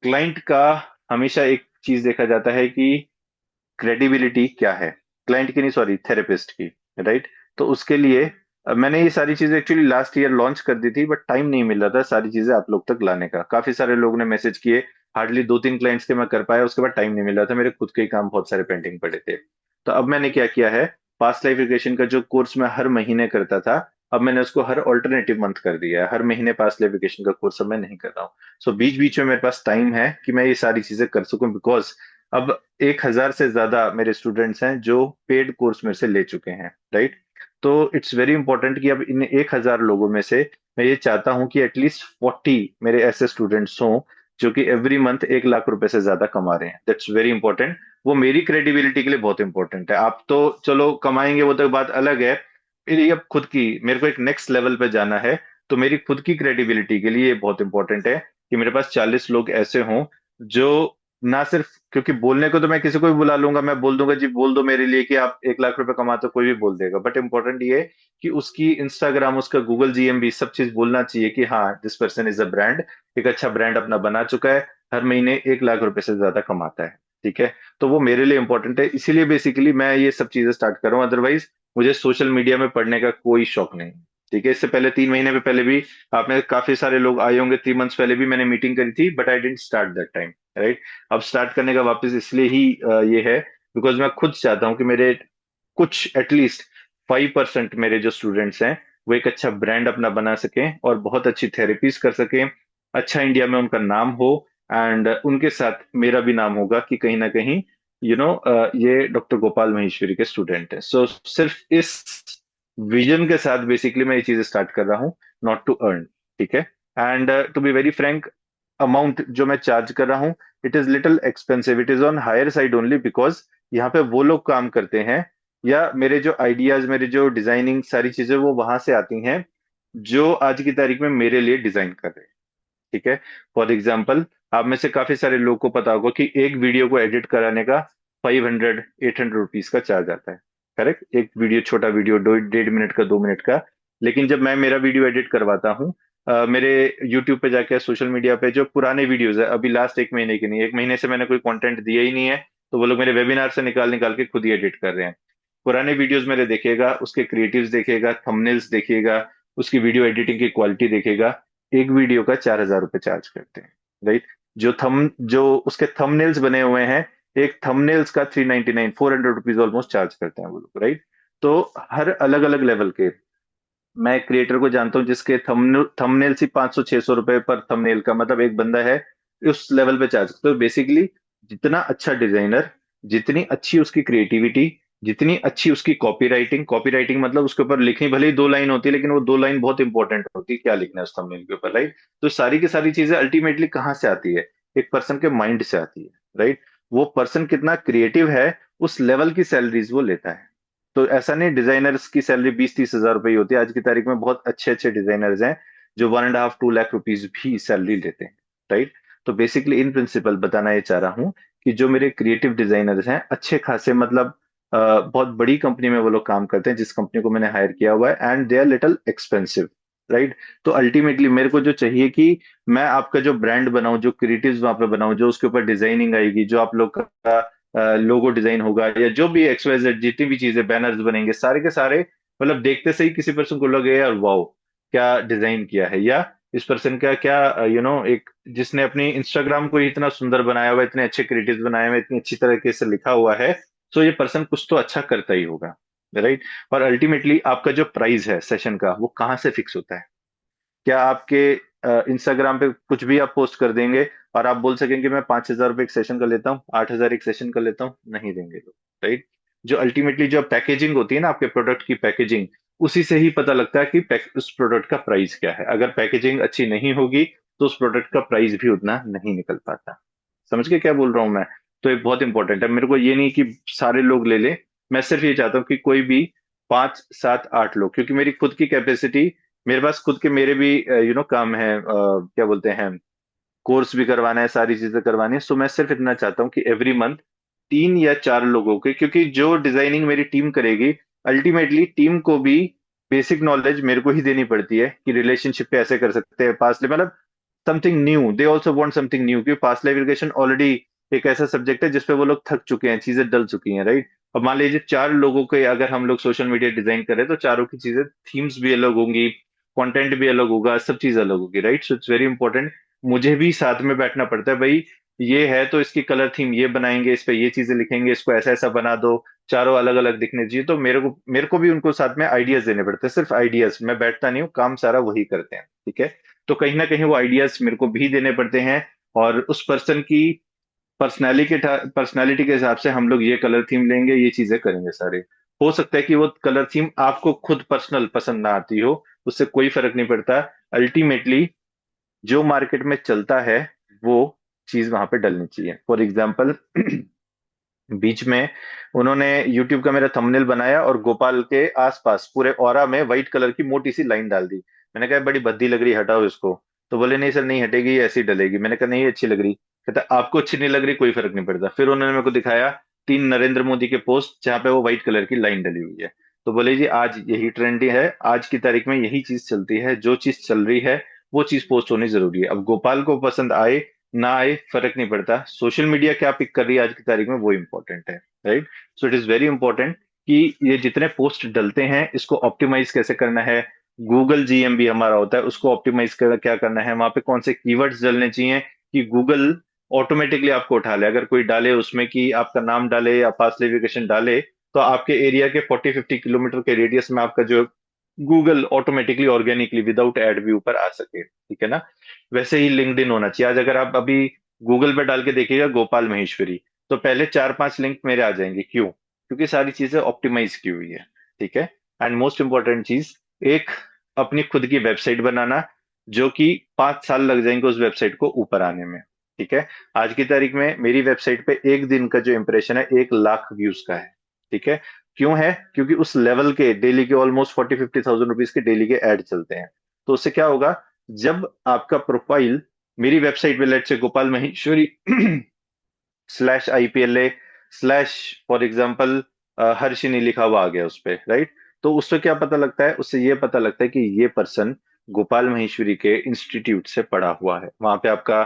क्लाइंट का हमेशा एक चीज देखा जाता है कि क्रेडिबिलिटी क्या है, क्लाइंट की नहीं, सॉरी, थेरेपिस्ट की। राइट। तो उसके लिए मैंने ये सारी चीजें एक्चुअली लास्ट ईयर लॉन्च कर दी थी, बट टाइम नहीं मिल रहा था सारी चीजें आप लोग तक लाने का। काफी सारे लोगों ने मैसेज किए, हार्डली 2 3 क्लाइंट्स के मैं कर पाया, उसके बाद टाइम नहीं मिल रहा था, मेरे खुद के ही काम बहुत सारे पेंडिंग पड़े थे। तो अब मैंने क्या किया है, पास्ट लाइफ एजुकेशन का जो कोर्स मैं हर महीने करता था, अब मैंने उसको हर ऑल्टरनेटिव मंथ कर दिया है। हर महीने पास्ट लाइफ एजुकेशन का कोर्स अब मैं नहीं कर रहा हूँ। सो बीच बीच में मेरे पास टाइम है कि मैं ये सारी चीजें कर सकूं, बिकॉज अब 1,000 से ज्यादा मेरे स्टूडेंट्स हैं जो पेड कोर्स मेरे से ले चुके हैं। राइट। तो इट्स वेरी इंपॉर्टेंट कि अब इन 1,000 लोगों में से मैं ये चाहता हूं कि एटलीस्ट 40 मेरे ऐसे स्टूडेंट्स हों जो कि एवरी मंथ 1 लाख रुपए से ज्यादा कमा रहे हैं। That's very important. वो मेरी क्रेडिबिलिटी के लिए बहुत इंपॉर्टेंट है। आप तो चलो कमाएंगे वो तो बात अलग है, फिर ये अब खुद की, मेरे को एक नेक्स्ट लेवल पे जाना है। तो मेरी खुद की क्रेडिबिलिटी के लिए ये बहुत इंपॉर्टेंट है कि मेरे पास 40 लोग ऐसे हों जो ना सिर्फ, क्योंकि बोलने को तो मैं किसी को भी बुला लूंगा, मैं बोल दूंगा जी बोल दो मेरे लिए कि आप 1 लाख रुपए कमाते हो, कोई भी बोल देगा। बट इंपॉर्टेंट ये है कि उसकी इंस्टाग्राम, उसका गूगल जीएमबी सब चीज बोलना चाहिए कि हाँ this person is a brand, एक अच्छा ब्रांड अपना बना चुका है, हर महीने 1 लाख रुपए से ज्यादा कमाता है। ठीक है। तो वो मेरे लिए इंपॉर्टेंट है, इसीलिए बेसिकली मैं ये सब चीजें स्टार्ट कर रहा हूँ। अदरवाइज मुझे सोशल मीडिया में पढ़ने का कोई शौक नहीं। ठीक है। इससे पहले 3 महीने पे पहले भी आपने काफी सारे लोग आए होंगे, 3 मंथ्स पहले भी मैंने मीटिंग करी थी, but I didn't start that time. Right. अब स्टार्ट करने का वापस इसलिए ही ये है, बिकॉज मैं खुद चाहता हूं कि मेरे कुछ एटलीस्ट 5% मेरे जो स्टूडेंट्स हैं वो एक अच्छा ब्रांड अपना बना सकें और बहुत अच्छी थेरेपीज कर सकें, अच्छा इंडिया में उनका नाम हो, एंड उनके साथ मेरा भी नाम होगा कि कहीं ना कहीं ये डॉक्टर गोपाल महेश्वरी के स्टूडेंट हैं। सो सिर्फ इस विजन के साथ बेसिकली मैं ये चीज स्टार्ट कर रहा हूँ, नॉट टू अर्न। ठीक है। And to be very frank, amount जो मैं चार्ज कर रहा हूँ, it is little expensive, it is on higher side only because यहाँ पे वो लोग काम करते हैं, या मेरे जो आइडियाज, मेरे जो डिजाइनिंग सारी चीजें वो वहां से आती हैं जो आज की तारीख में मेरे लिए डिजाइन कर रहे हैं। ठीक है। फॉर एग्जाम्पल, आप में से काफी सारे लोगों को पता होगा कि एक वीडियो को एडिट कराने का 500 800 रुपीज का चार्ज आता है। करेक्ट। एक वीडियो, छोटा वीडियो, 1.5 मिनट का, 2 मिनट का। लेकिन जब मैं मेरा वीडियो एडिट करवाता हूँ, मेरे यूट्यूब पे जाके, सोशल मीडिया पे जो पुराने वीडियोज है, अभी लास्ट 1 महीने की नहीं, 1 महीने से मैंने कोई कंटेंट दिया ही नहीं है, तो वो लोग मेरे वेबिनार से निकाल निकाल के खुद ही एडिट कर रहे हैं। पुराने वीडियोस मेरे देखेगा, उसके क्रिएटिव्स देखेगा, थंबनेल्स देखेगा, उसकी वीडियो एडिटिंग की क्वालिटी देखेगा, एक वीडियो का 4,000 रुपये चार्ज करते हैं। राइट। जो उसके थंबनेल्स बने हुए हैं, एक थंबनेल्स का 399 400 रुपीज ऑलमोस्ट चार्ज करते हैं वो लोग। राइट। तो हर अलग अलग लेवल के, मैं एक क्रिएटर को जानता हूँ जिसके थंबनेल ही 500 600 रुपए पर थंबनेल का, मतलब एक बंदा है उस लेवल पे चार्ज। तो बेसिकली जितना अच्छा डिजाइनर, जितनी अच्छी उसकी क्रिएटिविटी, जितनी अच्छी उसकी कॉपी राइटिंग मतलब उसके ऊपर लिखनी भले ही 2 लाइन होती है, लेकिन वो 2 लाइन बहुत इंपॉर्टेंट होती है, क्या लिखना है उस थंबनेल के ऊपर। राइट। तो सारी की सारी चीजें अल्टीमेटली कहाँ से आती है, एक पर्सन के माइंड से आती है। राइट। वो पर्सन कितना क्रिएटिव है, उस लेवल की सैलरीज वो लेता है। तो ऐसा नहीं डिजाइनर्स की सैलरी 20 30 हजार रुपए ही होती है। आज की तारीख में बहुत अच्छे अच्छे डिजाइनर्स हैं जो 1.5 2 लाख रुपीज भी सैलरी लेते हैं। राइट। तो बेसिकली इन प्रिंसिपल बताना ये चाह रहा हूँ कि जो मेरे क्रिएटिव डिजाइनर्स हैं अच्छे खासे, मतलब बहुत बड़ी कंपनी में वो लोग काम करते हैं जिस कंपनी को मैंने हायर किया हुआ है, and they are little expensive. Right. तो अल्टीमेटली मेरे को जो चाहिए कि मैं आपका जो ब्रांड बनाऊं, जो क्रिएटिव्स वहां पे बनाऊं, जो उसके ऊपर डिजाइनिंग आएगी, जो आप लोग का लोगो डिजाइन होगा, या जो भी एक्सवाइजेड जितनी भी चीजें, बैनर्स बनेंगे, सारे के सारे मतलब देखते से ही किसी पर्सन को लगे यार वाओ क्या डिजाइन किया है, या इस पर्सन का क्या एक जिसने अपनी इंस्टाग्राम को इतना सुंदर बनाया हुआ है, इतने अच्छे क्रिएटिव्स बनाए हुए हैं, इतनी अच्छी तरीके से लिखा हुआ है, तो ये पर्सन कुछ तो अच्छा करता ही होगा, राइट। और अल्टीमेटली आपका जो प्राइस है सेशन का वो कहाँ से फिक्स होता है? क्या आपके इंस्टाग्राम पे कुछ भी आप पोस्ट कर देंगे और आप बोल सकेंगे मैं 5,000 रुपये एक सेशन का लेता हूँ, 8,000 एक सेशन का लेता हूँ? नहीं देंगे लोग, राइट। जो अल्टीमेटली जो पैकेजिंग होती है ना आपके प्रोडक्ट की पैकेजिंग, उसी से ही पता लगता है कि उस प्रोडक्ट का प्राइस क्या है। अगर पैकेजिंग अच्छी नहीं होगी तो उस प्रोडक्ट का प्राइस भी उतना नहीं निकल पाता। समझ के क्या बोल रहा हूं मैं? तो ये बहुत इंपॉर्टेंट है। मेरे को ये नहीं कि सारे लोग ले लें, मैं सिर्फ ये चाहता हूँ कि कोई भी 5, 7, 8 लोग, क्योंकि मेरी खुद की कैपेसिटी, मेरे पास खुद के मेरे भी काम है, क्या बोलते हैं, कोर्स भी करवाना है, सारी चीजें करवानी है। सो मैं सिर्फ इतना चाहता हूँ कि एवरी मंथ 3 या 4 लोगों के, क्योंकि जो डिजाइनिंग मेरी टीम करेगी, अल्टीमेटली टीम को भी बेसिक नॉलेज मेरे को ही देनी पड़ती है कि रिलेशनशिप पे ऐसे कर सकते हैं, पास्ट मतलब something new, they also want something new, क्योंकि पास्ट लाइफ एजुकेशन ऑलरेडी एक ऐसा सब्जेक्ट है जिसपे वो लोग थक चुके हैं, चीजें डल चुकी हैं, राइट। अब मान लीजिए 4 लोगों के अगर हम लोग सोशल मीडिया डिजाइन करें तो चारों की चीजें, थीम्स भी अलग होंगी, कंटेंट भी अलग होगा, सब चीज अलग होगी, right. So it's very important, मुझे भी साथ में बैठना पड़ता है भाई। ये है तो इसकी कलर थीम ये बनाएंगे, इस पे ये चीजें लिखेंगे, इसको ऐसा ऐसा बना दो, चारों अलग अलग दिखने चाहिए। तो मेरे को भी उनको साथ में आइडियाज देने पड़ते हैं, सिर्फ आइडियाज, मैं बैठता नहीं हूँ, काम सारा वही करते हैं, ठीक है। तो कहीं ना कहीं वो आइडियाज मेरे को भी देने पड़ते हैं, और उस पर्सन की पर्सनैलिटी के हिसाब से हम लोग ये कलर थीम लेंगे, ये चीजें करेंगे सारे। हो सकता है कि वो कलर थीम आपको खुद पर्सनल पसंद ना आती हो, उससे कोई फर्क नहीं पड़ता। अल्टीमेटली जो मार्केट में चलता है वो चीज वहां पे डलनी चाहिए। फॉर एग्जाम्पल बीच में उन्होंने यूट्यूब का मेरा थंबनेल बनाया और गोपाल के आसपास पूरे ऑरा में व्हाइट कलर की मोटी सी लाइन डाल दी। मैंने कहा बड़ी भद्दी लग रही, हटाओ इसको। तो बोले नहीं सर नहीं हटेगी, ये ऐसी डलेगी। मैंने कहा नहीं ये अच्छी लग रही। कहता आपको अच्छी नहीं लग रही, कोई फर्क नहीं पड़ता। फिर उन्होंने मेरे को दिखाया 3 नरेंद्र मोदी के पोस्ट जहां पे वो व्हाइट कलर की लाइन डली हुई है। तो बोले जी आज यही ट्रेंडी है, आज की तारीख में यही चीज चलती है, जो चीज चल रही है वो चीज पोस्ट होनी जरूरी है। अब गोपाल को पसंद आए ना आए फर्क नहीं पड़ता, सोशल मीडिया क्या पिक कर रही है आज की तारीख में वो इंपॉर्टेंट है, right. So it is very important कि ये जितने पोस्ट डलते हैं इसको ऑप्टिमाइज कैसे करना है। गूगल जीएमबी हमारा होता है, उसको ऑप्टिमाइज कर क्या करना है, वहां पे कौन से कीवर्ड्स डलने चाहिए कि गूगल ऑटोमेटिकली आपको उठा ले। अगर कोई डाले उसमें कि आपका नाम डाले या पास्ट वेरिफिकेशन डाले, तो आपके एरिया के 40-50 किलोमीटर के रेडियस में आपका जो Google automatically organically without ad भी ऊपर आ सके, ठीक है ना। वैसे ही लिंक्डइन होना चाहिए। आज अगर आप अभी गूगल पे डाल के देखिएगा गोपाल महेश्वरी, तो पहले 4-5 लिंक मेरे आ जाएंगे, क्यों? क्योंकि सारी चीजें ऑप्टिमाइज की हुई है, ठीक है। एंड मोस्ट इंपॉर्टेंट चीज, एक अपनी खुद की वेबसाइट बनाना, जो कि 5 साल लग जाएंगे उस वेबसाइट को ऊपर आने में, ठीक है। आज की तारीख में मेरी वेबसाइट पे एक दिन का जो इंप्रेशन है 1 लाख व्यूज का है, ठीक है। क्यों है? क्योंकि उस लेवल के डेली के ऑलमोस्ट 40-50 थाउजेंड रुपीज के डेली के ऐड चलते हैं। तो उससे क्या होगा, जब आपका प्रोफाइल मेरी वेबसाइट पे लेट से Gopal Maheshwari /IPLA slash for example Harshini लिखा हुआ आ गया उस पे, राइट। तो उससे क्या पता लगता है? उससे ये पता लगता है कि ये पर्सन गोपाल महेश्वरी के इंस्टीट्यूट से पढ़ा हुआ है। वहां पे आपका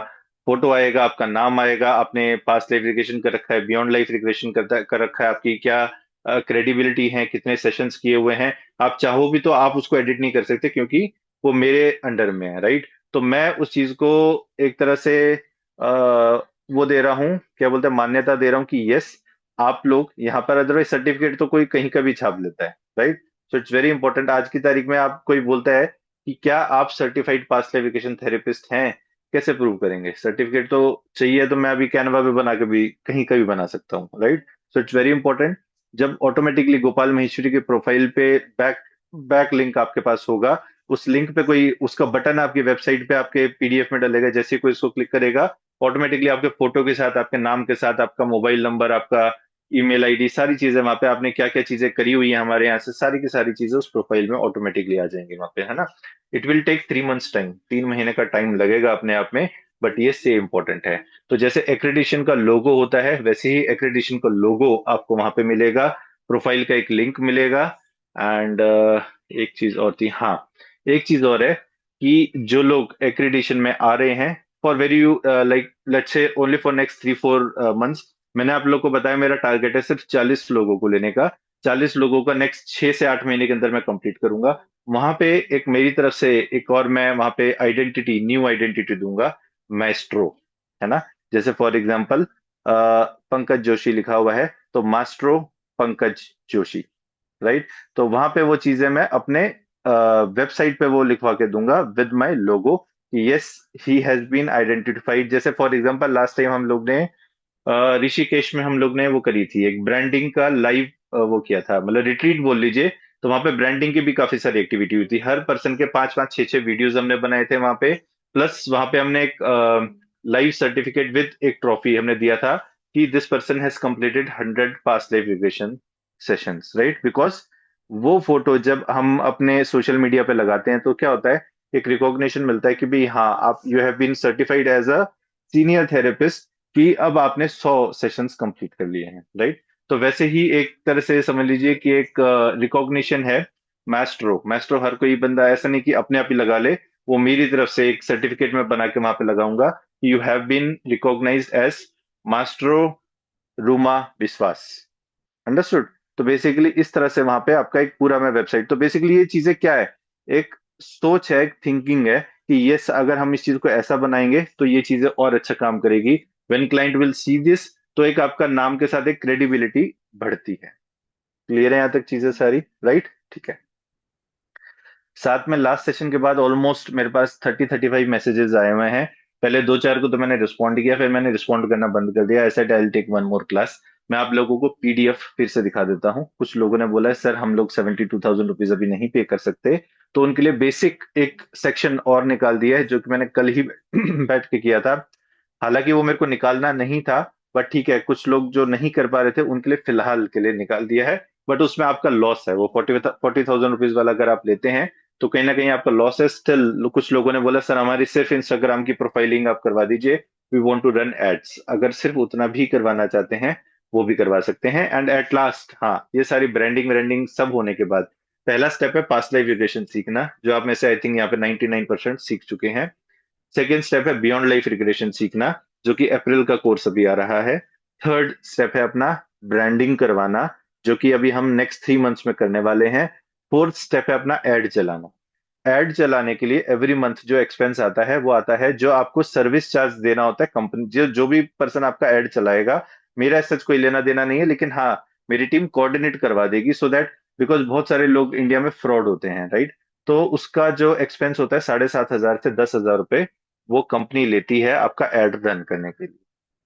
फोटो आएगा, आपका नाम आएगा, आपने पास्ट लाइफ रिग्रेशन कर रखा है, बियॉन्ड लाइफ रिग्रेशन कर रखा है, आपकी क्या क्रेडिबिलिटी है, कितने सेशंस किए हुए हैं। आप चाहो भी तो आप उसको एडिट नहीं कर सकते, क्योंकि वो मेरे अंडर में है, राइट। तो मैं उस चीज को एक तरह से वो दे रहा हूँ, क्या बोलते हैं, मान्यता दे रहा हूँ कि यस आप लोग यहाँ पर, अदरवाइज सर्टिफिकेट तो कोई कहीं का भी छाप लेता है, right. So it's very important. आज की तारीख में आप कोई बोलता है कि क्या आप certified past life education therapist हैं, कैसे प्रूव करेंगे? सर्टिफिकेट तो चाहिए, तो मैं अभी कैनवा पे बना के भी कहीं का भी बना सकता हूँ, right. So it's very important. जब ऑटोमेटिकली गोपाल महेश्वरी के प्रोफाइल पे बैक बैक लिंक आपके पास होगा, उस लिंक पे कोई उसका बटन आपकी वेबसाइट पे आपके पीडीएफ में डलेगा, जैसे कोई उसको क्लिक करेगा ऑटोमेटिकली आपके फोटो के साथ, आपके नाम के साथ, आपका मोबाइल नंबर, आपका ईमेल आईडी, सारी चीजें वहां पे, आपने क्या क्या चीजें करी हुई है हमारे यहाँ से, सारी की सारी चीजें उस प्रोफाइल में ऑटोमेटिकली आ जाएंगी वहां पे, है ना। It will take 3 months time, 3 महीने का टाइम लगेगा अपने आप में, बट ये से इंपॉर्टेंट है। तो जैसे एक्रेडिशन का लोगो होता है, वैसे ही एक्रेडिशन का लोगो आपको वहां पे मिलेगा, प्रोफाइल का एक लिंक मिलेगा। एंड एक चीज और थी, हाँ, एक चीज और है कि जो लोग एक्रेडिशन में आ रहे हैं for very you like let's say only for next 3-4 months, मैंने आप लोग को बताया मेरा टारगेट है सिर्फ 40 लोगों को लेने का। 40 लोगों का नेक्स्ट 6 से 8 महीने के अंदर मैं कंप्लीट करूंगा। वहां पे एक मेरी तरफ से एक और मैं वहां पे आइडेंटिटी, न्यू आइडेंटिटी दूंगा, मैस्ट्रो, है ना। जैसे फॉर एग्जांपल पंकज जोशी लिखा हुआ है, तो मास्ट्रो पंकज जोशी, राइट। तो वहां पे वो चीजें मैं अपने वेबसाइट पे वो लिखवा के दूंगा विद माय लोगो कि yes, he has been identified. जैसे फॉर एग्जांपल लास्ट टाइम हम लोग ने ऋषिकेश में हम लोग ने वो करी थी एक ब्रांडिंग का लाइव, वो किया था, मतलब रिट्रीट बोल लीजिए। तो वहां पे ब्रांडिंग की भी काफी सारी एक्टिविटी हुई थी, हर पर्सन के पांच पांच छह छह वीडियोस हमने बनाए थे वहां पे। प्लस वहां पे हमने एक लाइव सर्टिफिकेट विद एक ट्रॉफी हमने दिया था कि this person has completed 100 past life regression sessions, right. Because वो फोटो जब हम अपने सोशल मीडिया पे लगाते हैं तो क्या होता है, एक रिकॉग्निशन मिलता है कि भाई हाँ, आप you have been certified as a senior therapist, कि अब आपने 100 सेशंस कंप्लीट कर लिए हैं, राइट। तो वैसे ही एक तरह से समझ लीजिए कि एक रिकॉग्निशन है। मैस्ट्रो, मैस्ट्रो हर कोई बंदा ऐसा नहीं कि अपने आप ही लगा ले, वो मेरी तरफ से एक सर्टिफिकेट में बना के वहां पे लगाऊंगा कि you have been recognised as maestro Ruma Biswas, understood. तो बेसिकली इस तरह से वहां पे आपका एक पूरा मैं वेबसाइट, तो बेसिकली ये चीजें क्या है, एक सोच है, एक थिंकिंग है कि ये अगर हम इस चीज को ऐसा बनाएंगे तो ये चीजें और अच्छा काम करेगी। When client will see this, तो एक आपका नाम के साथ एक क्रेडिबिलिटी बढ़ती है। क्लियर है यहाँ तक चीजें सारी, राइट? ठीक है। साथ में लास्ट सेशन के बाद ऑलमोस्ट मेरे पास 30-35 मैसेजेस आए हुए हैं। पहले दो चार को तो मैंने रिस्पॉन्ड किया, फिर मैंने रिस्पॉन्ड करना बंद कर दिया। ऐसे I take one more class. मैं आप लोगों को पीडीएफ फिर से दिखा देता हूँ। कुछ लोगों ने बोला है सर हम लोग 72,000 रुपीज अभी नहीं पे कर सकते, तो उनके लिए बेसिक एक सेक्शन और निकाल दिया है जो कि मैंने कल ही बैठ के किया था। हालांकि वो मेरे को निकालना नहीं था, बट ठीक है, कुछ लोग जो नहीं कर पा रहे थे उनके लिए फिलहाल के लिए निकाल दिया है। बट उसमें आपका लॉस है, वो 40,000 रुपीज वाला अगर आप लेते हैं तो कहीं ना कहीं आपका लॉस है स्टिल। कुछ लोगों ने बोला सर हमारी सिर्फ इंस्टाग्राम की प्रोफाइलिंग आप करवा दीजिए, we want to run ads. अगर सिर्फ उतना भी करवाना चाहते हैं वो भी करवा सकते हैं। एंड एट लास्ट, हाँ, ये सारी ब्रांडिंग ब्रांडिंग सब होने के बाद पहला स्टेप है पास्ट लाइफ रिग्रेशन सीखना, जो आप में से आई थिंक यहाँ पे 99% सीख चुके हैं। सेकेंड स्टेप है बियॉन्ड लाइफ रिग्रेशन सीखना, जो कि अप्रैल का कोर्स अभी आ रहा है। थर्ड स्टेप है अपना ब्रांडिंग करवाना, जो कि अभी हम नेक्स्ट 3 मंथ्स में करने वाले हैं। फोर्थ स्टेप है अपना एड चलाना। एड चलाने के लिए एवरी मंथ जो एक्सपेंस आता है वो आता है, जो आपको सर्विस चार्ज देना होता है कंपनी, जो जो भी पर्सन आपका एड चलाएगा। मेरा सच कोई लेना देना नहीं है, लेकिन हाँ, मेरी टीम कोऑर्डिनेट करवा देगी सो दैट, बिकॉज बहुत सारे लोग इंडिया में फ्रॉड होते हैं, राइट। तो उसका जो एक्सपेंस होता है 7,500 से 10,000 रुपए, वो कंपनी लेती है आपका एड रन करने के लिए,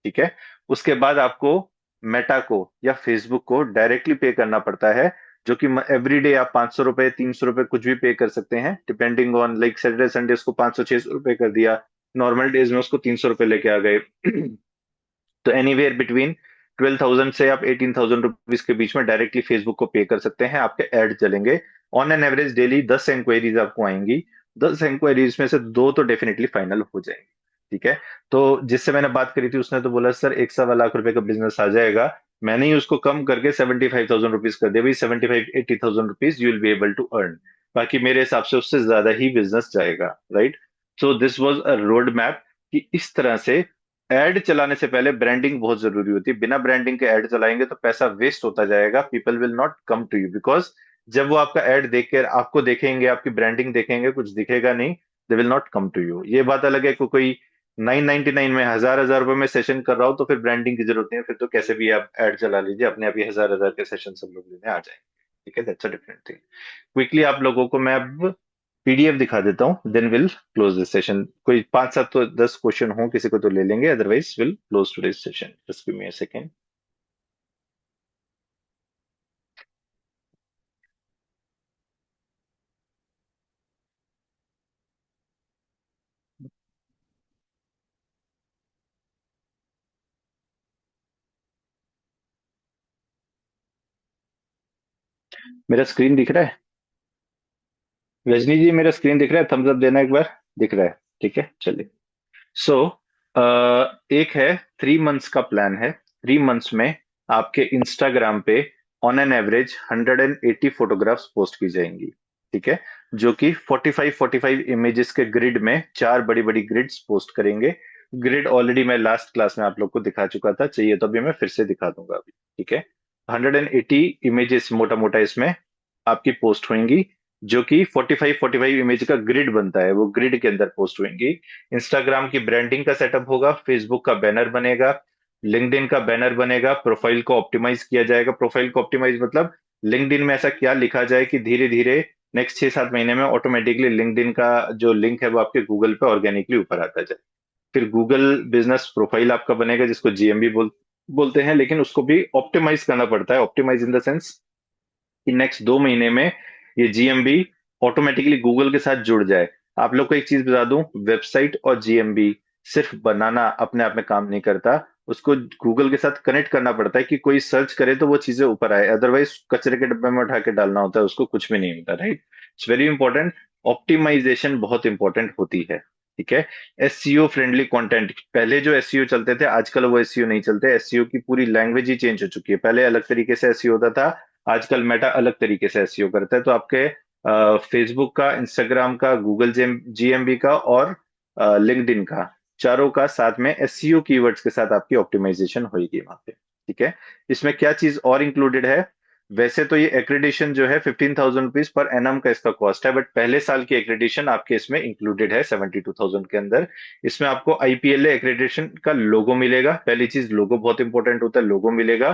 ठीक है। उसके बाद आपको मेटा को या फेसबुक को डायरेक्टली पे करना पड़ता है, जो कि एवरी डे आप 500 रुपए 300 रुपए कुछ भी पे कर सकते हैं, depending on, like Saturday Sunday उसको 500-600 रुपए कर दिया, नॉर्मल डेज में उसको 300 रुपए लेके आ गए। तो एनीवेयर बिटवीन 12,000 से आप 18,000 रुपीज के बीच में डायरेक्टली फेसबुक को पे कर सकते हैं, आपके एड चलेंगे। On an average daily 10 inquiries आपको आएंगी, 10 इंक्वायरीज में से दो तो डेफिनेटली फाइनल हो जाएंगी, ठीक है। तो जिससे मैंने बात करी थी उसने तो बोला सर 1 सवा लाख रुपए का बिजनेस आ जाएगा। मैंने ही उसको कम करके 75,000 रुपीज कर दिया, भाई 75-80,000 rupees you will be able to earn. बाकी मेरे हिसाब से उससे ज्यादा ही बिजनेस जाएगा, right. So this was a road map कि इस तरह से एड चलाने से पहले ब्रांडिंग बहुत जरूरी होती है। बिना ब्रांडिंग के एड चलाएंगे तो पैसा वेस्ट होता जाएगा, people will not come to you, because जब वो आपका एड देख कर आपको देखेंगे, आपकी ब्रांडिंग देखेंगे, कुछ दिखेगा नहीं, they will not come to you. ये बात अलग है कि कोई 999 में हजार हजार रुपए में सेशन कर रहा हो तो फिर ब्रांडिंग की जरूरत नहीं है, फिर तो कैसे भी आप एड चला लीजिए, अपने आप ही हजार हजार के सेशन सब लोग लेने आ जाएंगे, ठीक है। That's a different thing. Quickly आप लोगों को मैं अब पीडीएफ दिखा देता हूँ, then will close this session. कोई 5 7 तो 10 क्वेश्चन हो किसी को तो ले लेंगे, otherwise will close today's session. Just give me a second. मेरा स्क्रीन दिख रहा है? रजनी जी मेरा स्क्रीन दिख रहा है? थम्स अप देना एक बार। दिख रहा है, ठीक है, चलिए। सो एक है 3 मंथ्स का प्लान है। 3 मंथ्स में आपके इंस्टाग्राम पे on an average 180 photographs post की जाएंगी, ठीक है। जो कि 45-45 इमेजेस के ग्रिड में, चार बड़ी बड़ी ग्रिड्स पोस्ट करेंगे। ग्रिड ऑलरेडी मैं लास्ट क्लास में आप लोग को दिखा चुका था, चाहिए तो अभी मैं फिर से दिखा दूंगा अभी, ठीक है। 180 इमेजेस मोटा मोटा इसमें आपकी पोस्ट होंगी। जो कि 45 इमेज का ग्रिड बनता है, वो ग्रिड के अंदर पोस्ट होंगी। इंस्टाग्राम की ब्रांडिंग का सेटअप होगा, फेसबुक का बैनर बनेगा, लिंक्डइन का बैनर बनेगा, प्रोफाइल को ऑप्टिमाइज किया जाएगा। प्रोफाइल को ऑप्टिमाइज मतलब लिंक्डइन में ऐसा क्या लिखा जाए कि धीरे धीरे नेक्स्ट 6-7 महीने में ऑटोमेटिकली लिंक्डइन का जो लिंक है वो आपके गूगल पे ऑर्गेनिकली ऊपर आता जाए। फिर गूगल बिजनेस प्रोफाइल आपका बनेगा, जिसको जीएमबी बोलते हैं, लेकिन उसको भी ऑप्टिमाइज करना पड़ता है। ऑप्टिमाइज इन द सेंस कि नेक्स्ट 2 महीने में ये जीएमबी ऑटोमेटिकली गूगल के साथ जुड़ जाए। आप लोग को एक चीज बता दूं, वेबसाइट और जीएमबी सिर्फ बनाना अपने आप में काम नहीं करता, उसको गूगल के साथ कनेक्ट करना पड़ता है कि कोई सर्च करे तो वो चीजें ऊपर आए, अदरवाइज कचरे के डब्बे में उठा के डालना होता है, उसको कुछ भी नहीं होता, right. It's very important. Optimisation बहुत इंपॉर्टेंट होती है, ठीक है। एसईओ फ्रेंडली कंटेंट, पहले जो एसईओ चलते थे आजकल वो एसईओ नहीं चलते। एसईओ की पूरी लैंग्वेज ही चेंज हो चुकी है। पहले अलग तरीके से एसईओ होता था, आजकल मेटा अलग तरीके से एसईओ करता है। तो आपके फेसबुक का, इंस्टाग्राम का, गूगल जीएमबी का और लिंक्डइन का, चारों का साथ में एसईओ कीवर्ड्स के साथ आपकी ऑप्टिमाइजेशन होगी वहां पे, ठीक है। इसमें क्या चीज और इंक्लूडेड है, वैसे तो ये एक्रेडिशन जो है 15,000 रुपीज पर एनम का इसका कॉस्ट है, बट पहले साल की एक्रेडिशन आपके इसमें इंक्लूडेड है 72,000 के अंदर। इसमें आपको आईपीएलए एक्रेडिशन का लोगो मिलेगा। पहली चीज, लोगो बहुत इंपॉर्टेंट होता है, लोगो मिलेगा।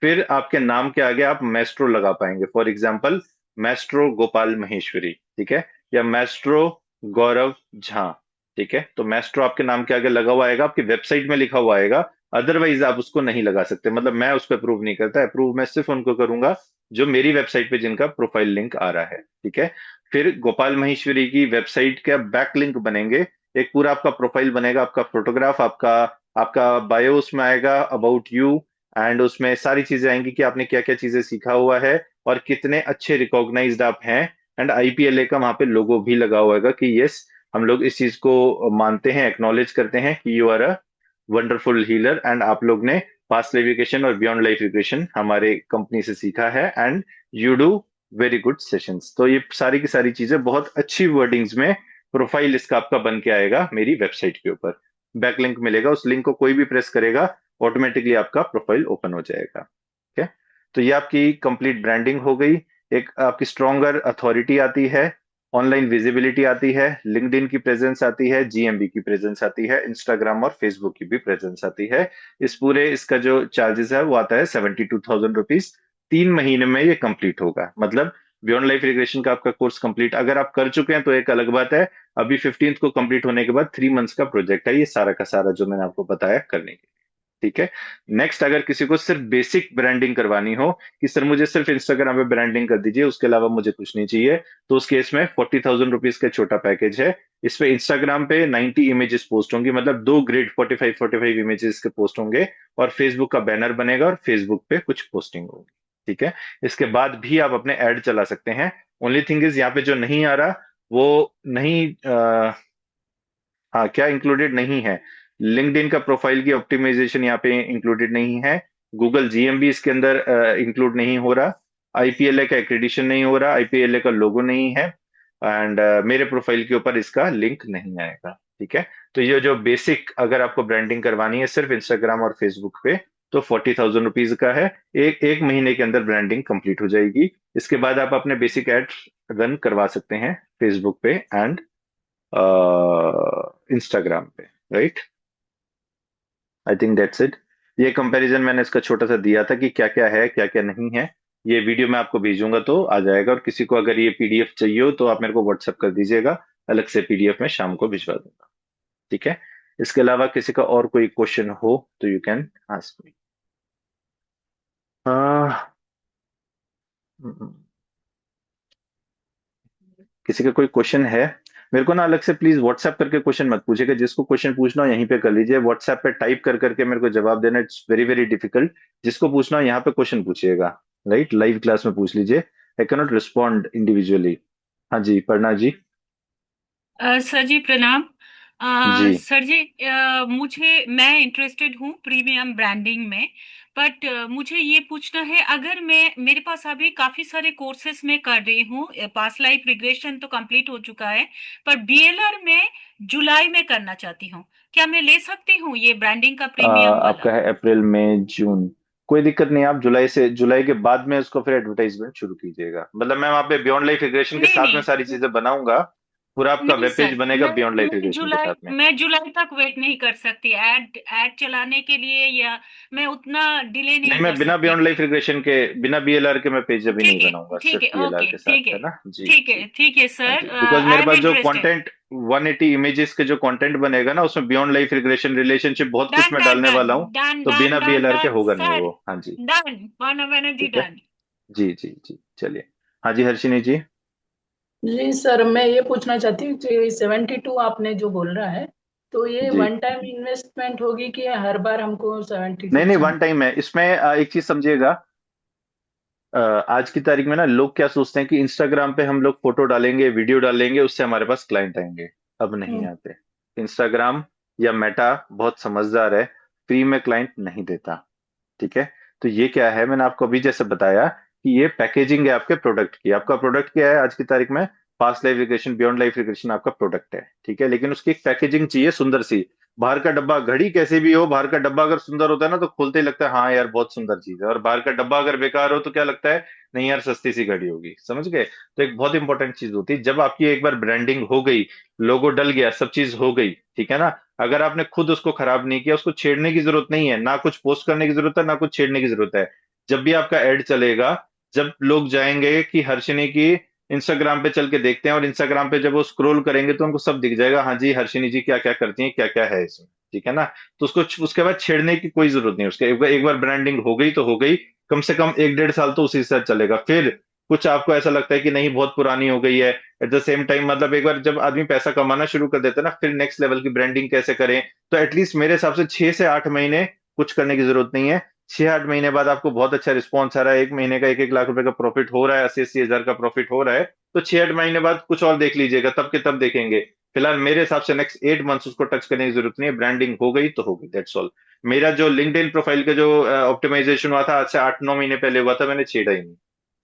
फिर आपके नाम के आगे आप मैस्ट्रो लगा पाएंगे, for example Maestro Gopal Maheshwari, ठीक है, या मैस्ट्रो गौरव झा, ठीक है। तो मैस्ट्रो आपके नाम के आगे लगा हुआ आएगा, आपकी वेबसाइट में लिखा हुआ आएगा, अदरवाइज आप उसको नहीं लगा सकते। मतलब मैं उस पर अप्रूव नहीं करता, अप्रूव मैं सिर्फ उनको करूंगा जो मेरी वेबसाइट पे जिनका प्रोफाइल लिंक आ रहा है, ठीक है। फिर गोपाल महेश्वरी की वेबसाइट का बैक लिंक बनेंगे, एक पूरा आपका प्रोफाइल बनेगा, आपका फोटोग्राफ, आपका आपका बायो उसमें आएगा, अबाउट यू, एंड उसमें सारी चीजें आएंगी कि आपने क्या क्या चीजें सीखा हुआ है और कितने अच्छे रिकॉग्नाइज्ड आप हैं। एंड आईपीएलए का वहां पे लोगो भी लगा हुआ है कि यस, हम लोग इस चीज को मानते हैं, एक्नॉलेज करते हैं कि you are a wonderful healer, and आप लोग ने पास्ट लाइफ रिग्रेशन और बियॉन्ड लाइफ रिग्रेशन हमारे कंपनी से सीखा है, and you do very good sessions. तो ये सारी की सारी चीजें बहुत अच्छी वर्डिंग्स में प्रोफाइल इसका आपका बन के आएगा मेरी वेबसाइट के ऊपर। बैक लिंक मिलेगा, उस लिंक को कोई भी प्रेस करेगा ऑटोमेटिकली आपका प्रोफाइल ओपन हो जाएगा, ठीक है। तो ये आपकी कंप्लीट ब्रांडिंग हो गई। एक आपकी स्ट्रॉन्गर अथॉरिटी आती है, ऑनलाइन विजिबिलिटी आती है, लिंक्डइन की प्रेजेंस आती है, जीएमबी की प्रेजेंस आती है, इंस्टाग्राम और फेसबुक की भी प्रेजेंस आती है। इस पूरे इसका जो चार्जेस है वो आता है 72,000 रुपीज। 3 महीने में ये कंप्लीट होगा, मतलब बियॉन्ड लाइफ रिग्रेशन का आपका कोर्स कंप्लीट अगर आप कर चुके हैं तो एक अलग बात है। अभी 15th को कंप्लीट होने के बाद 3 मंथ्स का प्रोजेक्ट है ये सारा का सारा जो मैंने आपको बताया करने के लिए, ठीक है। नेक्स्ट, अगर किसी को सिर्फ बेसिक ब्रांडिंग करवानी हो कि सर मुझे सिर्फ इंस्टाग्राम पे ब्रांडिंग कर दीजिए, उसके अलावा मुझे कुछ नहीं चाहिए, तो उस केस में 40,000 रुपीज का छोटा पैकेज है। इस पे इंस्टाग्राम पे 90 इमेजेस पोस्ट होंगी, मतलब 2 ग्रिड 45 इमेजेस के पोस्ट होंगे, और फेसबुक का बैनर बनेगा और फेसबुक पे कुछ पोस्टिंग होगी, ठीक है। इसके बाद भी आप अपने ऐड चला सकते हैं। ओनली थिंग इज यहाँ पे जो नहीं आ रहा वो नहीं हाँ, क्या इंक्लूडेड नहीं है, लिंक्डइन का प्रोफाइल की ऑप्टिमाइजेशन यहाँ पे इंक्लूडेड नहीं है, गूगल जीएमबी इसके अंदर इंक्लूड नहीं हो रहा, आईपीएलए का एक्रेडिशन नहीं हो रहा, आईपीएलए का लोगो नहीं है, एंड मेरे प्रोफाइल के ऊपर इसका लिंक नहीं आएगा, ठीक है। तो ये जो बेसिक अगर आपको ब्रांडिंग करवानी है सिर्फ इंस्टाग्राम और फेसबुक पे, तो 40,000 रुपीज का है। एक एक महीने के अंदर ब्रांडिंग कंप्लीट हो जाएगी। इसके बाद आप अपने बेसिक एड रन करवा सकते हैं फेसबुक पे एंड इंस्टाग्राम पे, right. I think that's it. ये कंपैरिजन मैंने इसका छोटा सा दिया था कि क्या क्या है क्या क्या नहीं है। ये वीडियो मैं आपको भेजूंगा तो आ जाएगा, और किसी को अगर ये पीडीएफ चाहिए हो तो आप मेरे को व्हाट्सएप कर दीजिएगा, अलग से पीडीएफ में शाम को भिजवा दूंगा, ठीक है। इसके अलावा किसी का और कोई क्वेश्चन हो तो यू कैन आस्क मी। किसी का कोई क्वेश्चन है? मेरे को ना अलग से प्लीज व्हाट्सएप करके क्वेश्चन मत पूछिएगा, जिसको क्वेश्चन पूछना हो यहीं पे कर लीजिए, व्हाट्सएप पे टाइप कर करके मेरे को जवाब देना इट्स वेरी वेरी डिफिकल्ट। जिसको पूछना हो यहाँ पे क्वेश्चन पूछिएगा, राइट, लाइव क्लास में पूछ लीजिए। I cannot respond individually. हाँ जी, पढ़ना जी। सर जी प्रणाम। जी। सर जी, मैं इंटरेस्टेड हूँ प्रीमियम ब्रांडिंग में। बट मुझे ये पूछना है, अगर मैं मेरे पास अभी काफ़ी सारे कोर्सेज में कर रही हूँ, पास्ट लाइफ रिग्रेशन तो कंप्लीट हो चुका है, पर बीएलआर में जुलाई में करना चाहती हूँ। क्या मैं ले सकती हूँ ये ब्रांडिंग का प्रीमियम वाला? आपका है अप्रैल मई जून। कोई दिक्कत नहीं, आप जुलाई के बाद में उसको फिर एडवर्टाइजमेंट शुरू कीजिएगा। मतलब मैं वहाँ पे बियॉन्ड लाइफ रिग्रेशन के नहीं साथ में सारी नहीं चीजें बनाऊंगा। पूरा आपका नहीं वेब पेज सर, बनेगा बियॉन्ड लाइफ रिग्रेशन के साथ में। मैं जुलाई तक वेट नहीं कर सकती ऐड ऐड चलाने के लिए, या मैं उतना डिले नहीं, नहीं मैं कर बिना सकती। बियॉन्ड लाइफ रिग्रेशन के, बिना बीएलआर के मैं पेज अभी नहीं ठीक है, बनाऊंगा, ठीक सिर्फ है, बीएलआर ओके, के ठीक साथ, है, है ना? जी ठीक जी। है, ठीक है हाँ सर, जी, बिकॉज मेरे आई एम पास जो इंटरेस्टेड। कंटेंट 180 इमेजेस के जो कंटेंट बनेगा ना, उसमें बियॉन्ड लाइफ रिग्रेशन, रिलेशनशिप, बहुत कुछ डन मैं डन डालने डन वाला हूँ। डन तो डन बिना डन बीएलआर के डन होगा नहीं सर, वो। हाँ जी। डन, मानव बनर्जी ठीक है। डन। जी जी जी, चलिए। हाँ जी, हर्षिनी जी। जी सर, मैं ये पूछना चाहती हूँ कि 72 आपने जो बोल रहा है, तो ये जी। वन टाइम इन्वेस्टमेंट होगी कि हर बार हमको 72 नहीं नहीं, वन चाहिए? टाइम है इसमें। एक चीज समझिएगा। आज की तारीख में ना लोग क्या सोचते हैं कि इंस्टाग्राम पे हम लोग फोटो डालेंगे, वीडियो डालेंगे, उससे हमारे पास क्लाइंट आएंगे। अब नहीं हम्म। आते। इंस्टाग्राम या मेटा बहुत समझदार है, फ्री में क्लाइंट नहीं देता। ठीक है। तो ये क्या है, मैंने आपको अभी जैसे बताया कि ये पैकेजिंग है आपके प्रोडक्ट की। आपका प्रोडक्ट क्या है आज की तारीख में? Past life regression, beyond life regression आपका प्रोडक्ट है। ठीक है, लेकिन उसकी एक पैकेजिंग चाहिए सुंदर सी। बाहर का डब्बा, घड़ी कैसे भी हो, बाहर का डब्बा अगर सुंदर होता है ना, तो खोलते ही लगता है हाँ यार बहुत सुंदर चीज है। और बाहर का डब्बा अगर बेकार हो तो क्या लगता है? नहीं यार, सस्ती सी घड़ी होगी। समझ गए? तो एक बहुत इंपॉर्टेंट चीज होती है, जब आपकी एक बार ब्रांडिंग हो गई, लोगो डल गया, सब चीज हो गई, ठीक है ना? अगर आपने खुद उसको खराब नहीं किया, उसको छेड़ने की जरूरत नहीं है, ना कुछ पोस्ट करने की जरूरत है, ना कुछ छेड़ने की जरूरत है। जब भी आपका एड चलेगा, जब लोग जाएंगे कि हर्षिनी की इंस्टाग्राम पे चल के देखते हैं, और इंस्टाग्राम पे जब वो स्क्रॉल करेंगे तो उनको सब दिख जाएगा, हाँ जी हर्षिनी जी क्या क्या करती हैं, क्या क्या है इसमें। ठीक है ना? तो उसको उसके बाद छेड़ने की कोई जरूरत नहीं। उसके एक बार ब्रांडिंग हो गई तो हो गई। कम से कम 1 1.5 साल तो उसी के साथ चलेगा। फिर कुछ आपको ऐसा लगता है कि नहीं बहुत पुरानी हो गई है, एट द सेम टाइम, मतलब एक बार जब आदमी पैसा कमाना शुरू कर देता है ना, फिर नेक्स्ट लेवल की ब्रांडिंग कैसे करें? तो एटलीस्ट मेरे हिसाब से 6 से 8 महीने कुछ करने की जरूरत नहीं है। 6 8 महीने बाद आपको बहुत अच्छा रिस्पॉन्स आ रहा है, 1 महीने का 1 1 लाख रुपए का प्रॉफिट हो रहा है, 80 80 हजार का प्रॉफिट हो रहा है, तो 6 8 महीने बाद कुछ और देख लीजिएगा, तब के तब देखेंगे। फिलहाल मेरे हिसाब से नेक्स्ट 8 मंथ्स उसको टच करने की जरूरत नहीं है। ब्रांडिंग हो गई तो हो गई, दैट्स ऑल। मेरा जो लिंक्डइन प्रोफाइल का जो ऑप्टिमाइजेशन हुआ था, आज से 8 9 महीने पहले हुआ था, मैंने छेड़ा ही नहीं।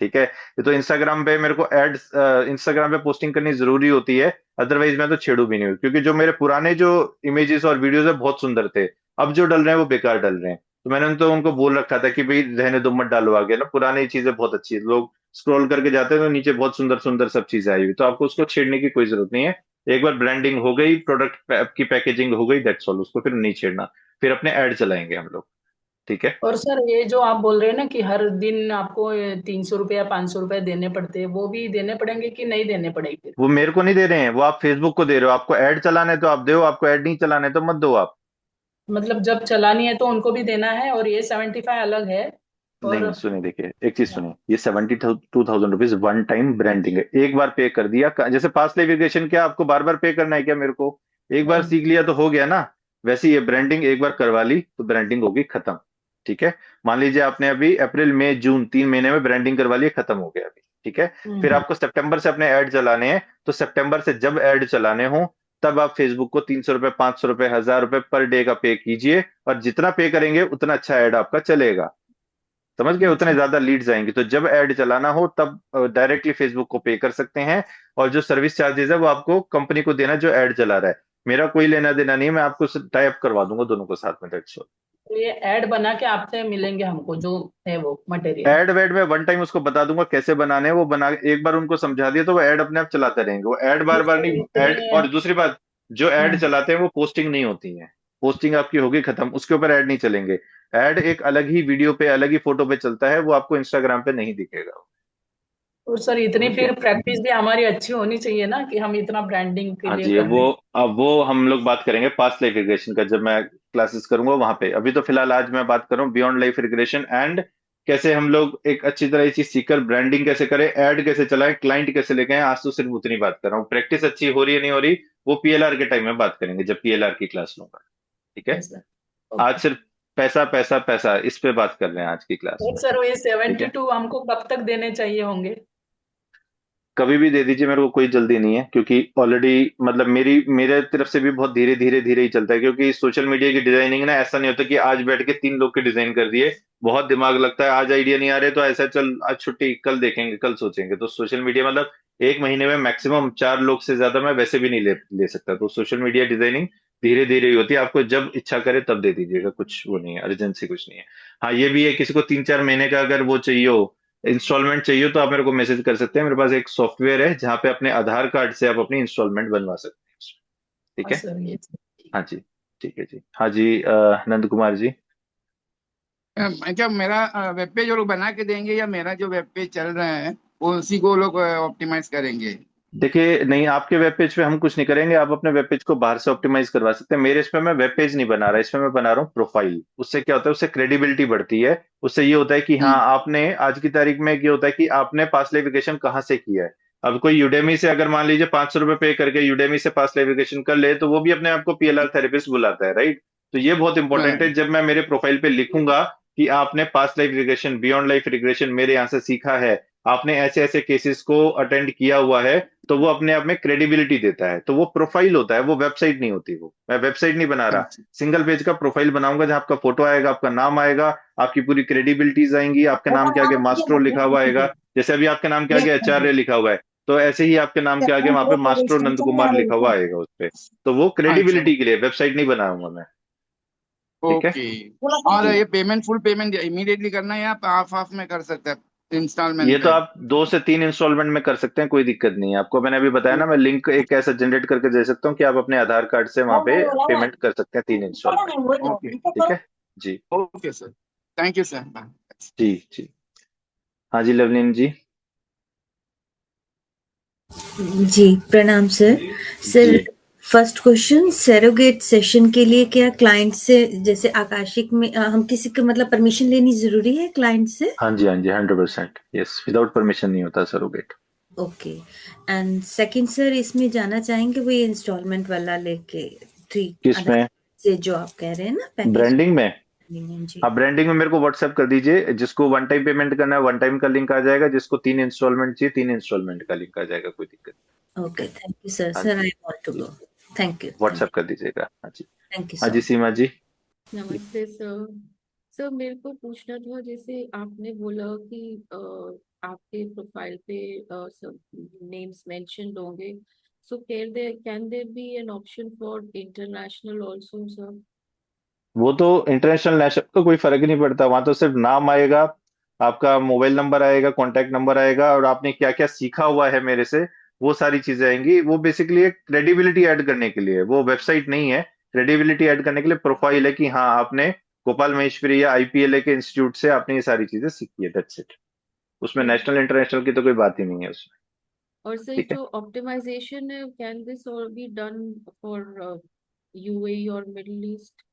ठीक है। ये तो इंस्टाग्राम पे मेरे को एड्स, इंस्टाग्राम पे पोस्टिंग करनी जरूरी होती है, अदरवाइज मैं तो छेड़ू भी नहीं, क्योंकि जो मेरे पुराने जो इमेजेस और वीडियोस है बहुत सुंदर थे। अब जो डल रहे हैं वो बेकार डल रहे हैं। तो मैंने तो उनको बोल रखा था कि भाई रहने दो, मत डालो आगे ना, पुरानी चीजें बहुत अच्छी है। लोग स्क्रॉल करके जाते हैं तो नीचे बहुत सुंदर सुंदर सब चीजें आई हुई, तो आपको उसको छेड़ने की कोई जरूरत नहीं है। एक बार ब्रांडिंग हो गई, प्रोडक्ट की पैकेजिंग हो गई, दैट्स ऑल, उसको फिर नहीं छेड़ना। फिर अपने ऐड चलाएंगे हम लोग। ठीक है। और सर, ये जो आप बोल रहे हैं ना कि हर दिन आपको 300 रुपये या 500 रुपये देने पड़ते हैं, वो भी देने पड़ेंगे कि नहीं देने पड़ेंगे? वो मेरे को नहीं दे रहे हैं, वो आप फेसबुक को दे रहे हो। आपको ऐड चलाने तो आप दो, आपको ऐड नहीं चलाने तो मत दो आप। मतलब जब चलानी है तो उनको भी देना है, और ये 75 अलग है? और नहीं सुनिए, देखिए एक चीज सुनिए, ये 72,000 रुपीज वन टाइम ब्रांडिंग है। एक बार पे कर दिया, जैसे फास्ट नेविगेशन, क्या आपको बार बार पे करना है क्या मेरे को? एक बार नहीं। सीख लिया तो हो गया ना। वैसे ही ये ब्रांडिंग एक बार करवा ली तो ब्रांडिंग होगी खत्म। ठीक है। मान लीजिए आपने अभी अप्रैल मई जून 3 महीने में ब्रांडिंग करवा ली, खत्म हो गया अभी। ठीक है। फिर हम्म। आपको सितंबर से अपने ऐड चलाने हैं, तो सितंबर से जब ऐड चलाने हो, तब आप फेसबुक को 300 रुपए, 500 रुपए, 1000 रुपए पर डे का पे कीजिए। और जितना पे करेंगे उतना अच्छा ऐड आपका चलेगा। समझ गए? उतने अच्छा। ज्यादा लीड्स आएंगे। तो जब ऐड चलाना हो तब डायरेक्टली फेसबुक को पे कर सकते हैं। और जो सर्विस चार्जेस है वो आपको कंपनी को देना, जो ऐड चला रहा है। मेरा कोई लेना देना नहीं है, मैं आपको टाई अप करवा दूंगा दोनों को साथ में, दैट्स ऑल। तो ये ऐड बना के आपसे मिलेंगे हमको, जो है वो मटेरियल? ऐड वैड में वन टाइम उसको बता दूंगा कैसे बनाने हैं, वो बना एक बार उनको समझा दिया तो वो ऐड अपने आप चलाते रहेंगे। वो ऐड तो बार बार सर नहीं, इतने। ऐड, और दूसरी बात, जो ऐड हाँ। चलाते हैं वो पोस्टिंग नहीं होती है। पोस्टिंग आपकी होगी खत्म, उसके ऊपर ऐड नहीं चलेंगे। ऐड एक अलग ही वीडियो पे, अलग ही फोटो पे चलता है, वो आपको इंस्टाग्राम पे नहीं दिखेगा। और सर, इतनी समझ फिर गए? प्रैक्टिस भी हमारी अच्छी होनी चाहिए ना, कि हम इतना ब्रांडिंग के हाँ लिए जी, कर रहे हैं। अब वो हम लोग बात करेंगे पास्ट लाइफ रिग्रेशन का, जब मैं क्लासेस करूंगा वहां पे। अभी तो फिलहाल आज मैं बात कर रहा हूँ बियॉन्ड लाइफ रिग्रेशन, एंड कैसे हम लोग एक अच्छी तरह ये चीज सीखकर ब्रांडिंग कैसे करें, ऐड कैसे चलाएं, क्लाइंट कैसे लेके आए। आज तो सिर्फ उतनी बात कर रहा हूँ, प्रैक्टिस अच्छी हो रही है नहीं हो रही, वो पीएलआर के टाइम में बात करेंगे, जब पीएलआर की क्लास लूंगा। ठीक है। Yes sir. आज ओके। सिर्फ पैसा पैसा पैसा इस पे बात कर रहे हैं आज की क्लास और में। सर, ये ठीक है। 72 हमको कब तक देने चाहिए होंगे? कभी भी दे दीजिए, मेरे को कोई जल्दी नहीं है, क्योंकि ऑलरेडी मतलब मेरे तरफ से भी बहुत धीरे धीरे धीरे ही चलता है। क्योंकि सोशल मीडिया की डिजाइनिंग ना ऐसा नहीं होता कि आज बैठ के 3 लोग के डिजाइन कर दिए। बहुत दिमाग लगता है, आज आइडिया नहीं आ रहे तो ऐसा, चल आज छुट्टी, कल देखेंगे, कल सोचेंगे। तो सोशल मीडिया मतलब 1 महीने में मैक्सिमम 4 लोग से ज्यादा मैं वैसे भी नहीं ले सकता। तो सोशल मीडिया डिजाइनिंग धीरे धीरे ही होती है, आपको जब इच्छा करे तब दे दीजिएगा, कुछ वो नहीं है, अर्जेंसी कुछ नहीं है। हाँ ये भी है, किसी को 3-4 महीने का अगर वो चाहिए हो, इंस्टॉलमेंट चाहिए हो, तो आप मेरे को मैसेज कर सकते हैं। मेरे पास एक सॉफ्टवेयर है जहाँ पे अपने आधार कार्ड से आप अपनी इंस्टॉलमेंट बनवा सकते हैं उसमें। ठीक हाँ है। सर ये हाँ जी। ठीक है जी। हाँ जी, नंद कुमार जी। अच्छा, मेरा वेब पेज वो लोग बना के देंगे या मेरा जो वेब पेज चल रहा है वो उसी को वो लोग ऑप्टिमाइज करेंगे? देखिए, नहीं, आपके वेब पेज पे हम कुछ नहीं करेंगे, आप अपने वेब पेज को बाहर से ऑप्टिमाइज करवा सकते हैं। मेरे इसमें मैं वेब पेज नहीं बना रहा, इसमें मैं बना रहा हूँ प्रोफाइल। उससे क्या होता है, उससे क्रेडिबिलिटी बढ़ती है। उससे ये होता है कि हाँ, हम्म। आपने आज की तारीख में ये होता है कि आपने पास लेविगेशन कहाँ से किया है। अब कोई यूडेमी से अगर मान लीजिए 500 रुपये पे करके यूडेमी से पास लेविगेशन कर ले, तो वो भी अपने आप को पीएलआर थेरेपिस्ट बुलाता है, राइट। तो ये बहुत इंपॉर्टेंट है, राइट। जब मैं मेरे प्रोफाइल पे लिखूंगा कि आपने past life regression, beyond life regression मेरे यहाँ से सीखा है, आपने ऐसे ऐसे केसेस को अटेंड किया हुआ है, तो वो अपने आप में क्रेडिबिलिटी देता है। तो वो प्रोफाइल होता है, वो वेबसाइट नहीं होती। वो मैं वेबसाइट नहीं बना रहा, अच्छा। सिंगल पेज का प्रोफाइल बनाऊंगा जहां आपका फोटो आएगा, आपका नाम आएगा, आपकी पूरी क्रेडिबिलिटीज आएंगी, आपके नाम के आगे मास्ट्रो लिखा हुआ आएगा। जैसे अभी आपके नाम के आगे आचार्य लिखा हुआ है, तो ऐसे ही आपके नाम के आगे वहां पे मास्ट्रो नंद कुमार लिखा हुआ आएगा उस पे। तो वो अच्छा। क्रेडिबिलिटी के लिए वेबसाइट नहीं बनाऊंगा मैं। ठीक है ओके। और जी। ये पेमेंट फुल पेमेंट इमीडिएटली करना है या हाफ हाफ में कर सकते हैं ये इंस्टॉलमेंट तो पे? आप 2 से 3 इंस्टॉलमेंट में कर सकते हैं, कोई दिक्कत नहीं है आपको। मैंने अभी बताया ना, मैं लिंक एक ऐसा जनरेट करके दे सकता हूँ कि आप अपने आधार कार्ड से वहां पे पेमेंट कर सकते हैं 3 इंस्टॉलमेंट में। ओके। ठीक है जी। Okay sir. Thank you sir. जी जी। हाँ जी, लवलीन जी। जी प्रणाम सर। जी sir first question, surrogate session के लिए क्या क्लाइंट से, जैसे आकाशिक में हम किसी को मतलब परमिशन लेनी जरूरी है क्लाइंट से? हाँ जी, हाँ जी, 100%। यस, विदाउट परमिशन नहीं होता surrogate. Okay. And second sir, इसमें जाना चाहेंगे वही इंस्टॉलमेंट वाला लेके, थ्री आधार किसमें? से जो आप कह रहे हैं ना पैकेज ब्रांडिंग में? में जी। हाँ, ब्रांडिंग में मेरे को व्हाट्सएप कर दीजिए। जिसको वन टाइम पेमेंट करना है वन टाइम का लिंक आ जाएगा, जिसको 3 इंस्टॉलमेंट चाहिए 3 इंस्टॉलमेंट का लिंक आ जाएगा, कोई दिक्कत ओके थैंक यू सर। नहीं। हाँ sir ji, I want to go. Thank you WhatsApp कर दीजिएगा। हाँ जी। थैंक यू हाँ सो जी, मच। सीमा जी। नमस्ते सर। सर मेरे को पूछना था, जैसे आपने बोला कि आपके प्रोफाइल पे सब नेम्स मेंशन्ड होंगे, so can there be an option for international also sir? वो तो इंटरनेशनल नेशनल का कोई फर्क ही नहीं पड़ता, वहां तो सिर्फ नाम आएगा, आपका मोबाइल नंबर आएगा, कॉन्टैक्ट नंबर आएगा, और आपने क्या क्या सीखा हुआ है मेरे से, वो सारी चीजें आएंगी। वो बेसिकली एक क्रेडिबिलिटी ऐड करने के लिए, वो वेबसाइट नहीं है। क्रेडिबिलिटी ऐड करने के लिए प्रोफाइल है कि हाँ, आपने गोपाल महेश्वरी या आईपीएलए के इंस्टीट्यूट से आपने ये सारी चीजें सीखी है, दैट्स इट। उसमें ठीक। नेशनल इंटरनेशनल की तो कोई बात ही नहीं है उसमें। और सर ठीक है। जो ऑप्टिमाइजेशन है, can this all be done for UAE और मिडिल ईस्ट?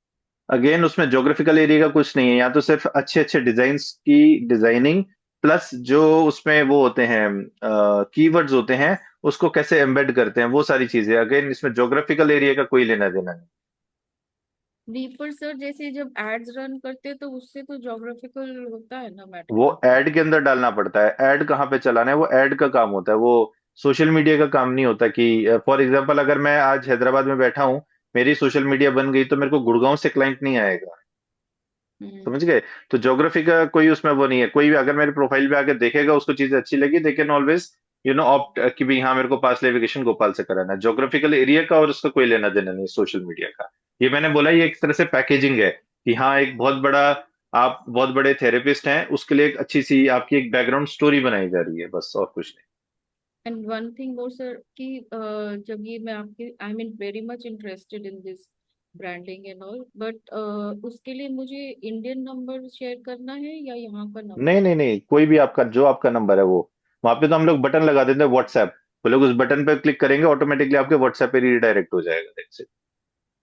अगेन, उसमें ज्योग्राफिकल एरिया का कुछ नहीं है, यहाँ तो सिर्फ अच्छे अच्छे डिजाइन्स की डिजाइनिंग, प्लस जो उसमें वो होते हैं कीवर्ड्स होते हैं, उसको कैसे एम्बेड करते हैं, वो सारी चीजें। अगेन, इसमें ज्योग्राफिकल एरिया का कोई लेना देना नहीं। नहीं पर सर, जैसे जब एड्स रन करते हैं तो उससे तो ज्योग्राफिकल होता है ना मैटर वो करता है। एड के अंदर डालना पड़ता है, एड कहाँ पे चलाना है, वो एड का काम होता है, वो सोशल मीडिया का काम नहीं होता। कि फॉर एग्जाम्पल, अगर मैं आज हैदराबाद में बैठा हूँ, मेरी सोशल मीडिया बन गई, तो मेरे को गुड़गांव से क्लाइंट नहीं आएगा। हम्म। समझ गए? तो ज्योग्राफी का कोई उसमें वो नहीं है। कोई भी अगर मेरे प्रोफाइल पे आके देखेगा, उसको चीज अच्छी लगी, दे कैन ऑलवेज ऑप्ट कि भाई हाँ, मेरे को पास लेविगेशन गोपाल से कराना है। ज्योग्राफिकल एरिया का और उसका कोई लेना देना नहीं सोशल मीडिया का। ये मैंने बोला, ये एक तरह से पैकेजिंग है कि हाँ, एक बहुत बड़ा, आप बहुत बड़े थेरेपिस्ट हैं, उसके लिए एक अच्छी सी आपकी एक बैकग्राउंड स्टोरी बनाई जा रही है, बस, और कुछ नहीं। And one thing more sir कि जब ये मैं आपके I mean very much interested in this branding and all, but उसके लिए मुझे इंडियन नंबर शेयर करना है या यहाँ का नहीं नंबर? नहीं नहीं, कोई भी आपका, जो आपका नंबर है वो, वहां पे तो हम लोग बटन लगा देते हैं व्हाट्सएप। वो लोग उस बटन पे क्लिक करेंगे, ऑटोमेटिकली आपके व्हाट्सएप पे रीडायरेक्ट हो जाएगा, that's it।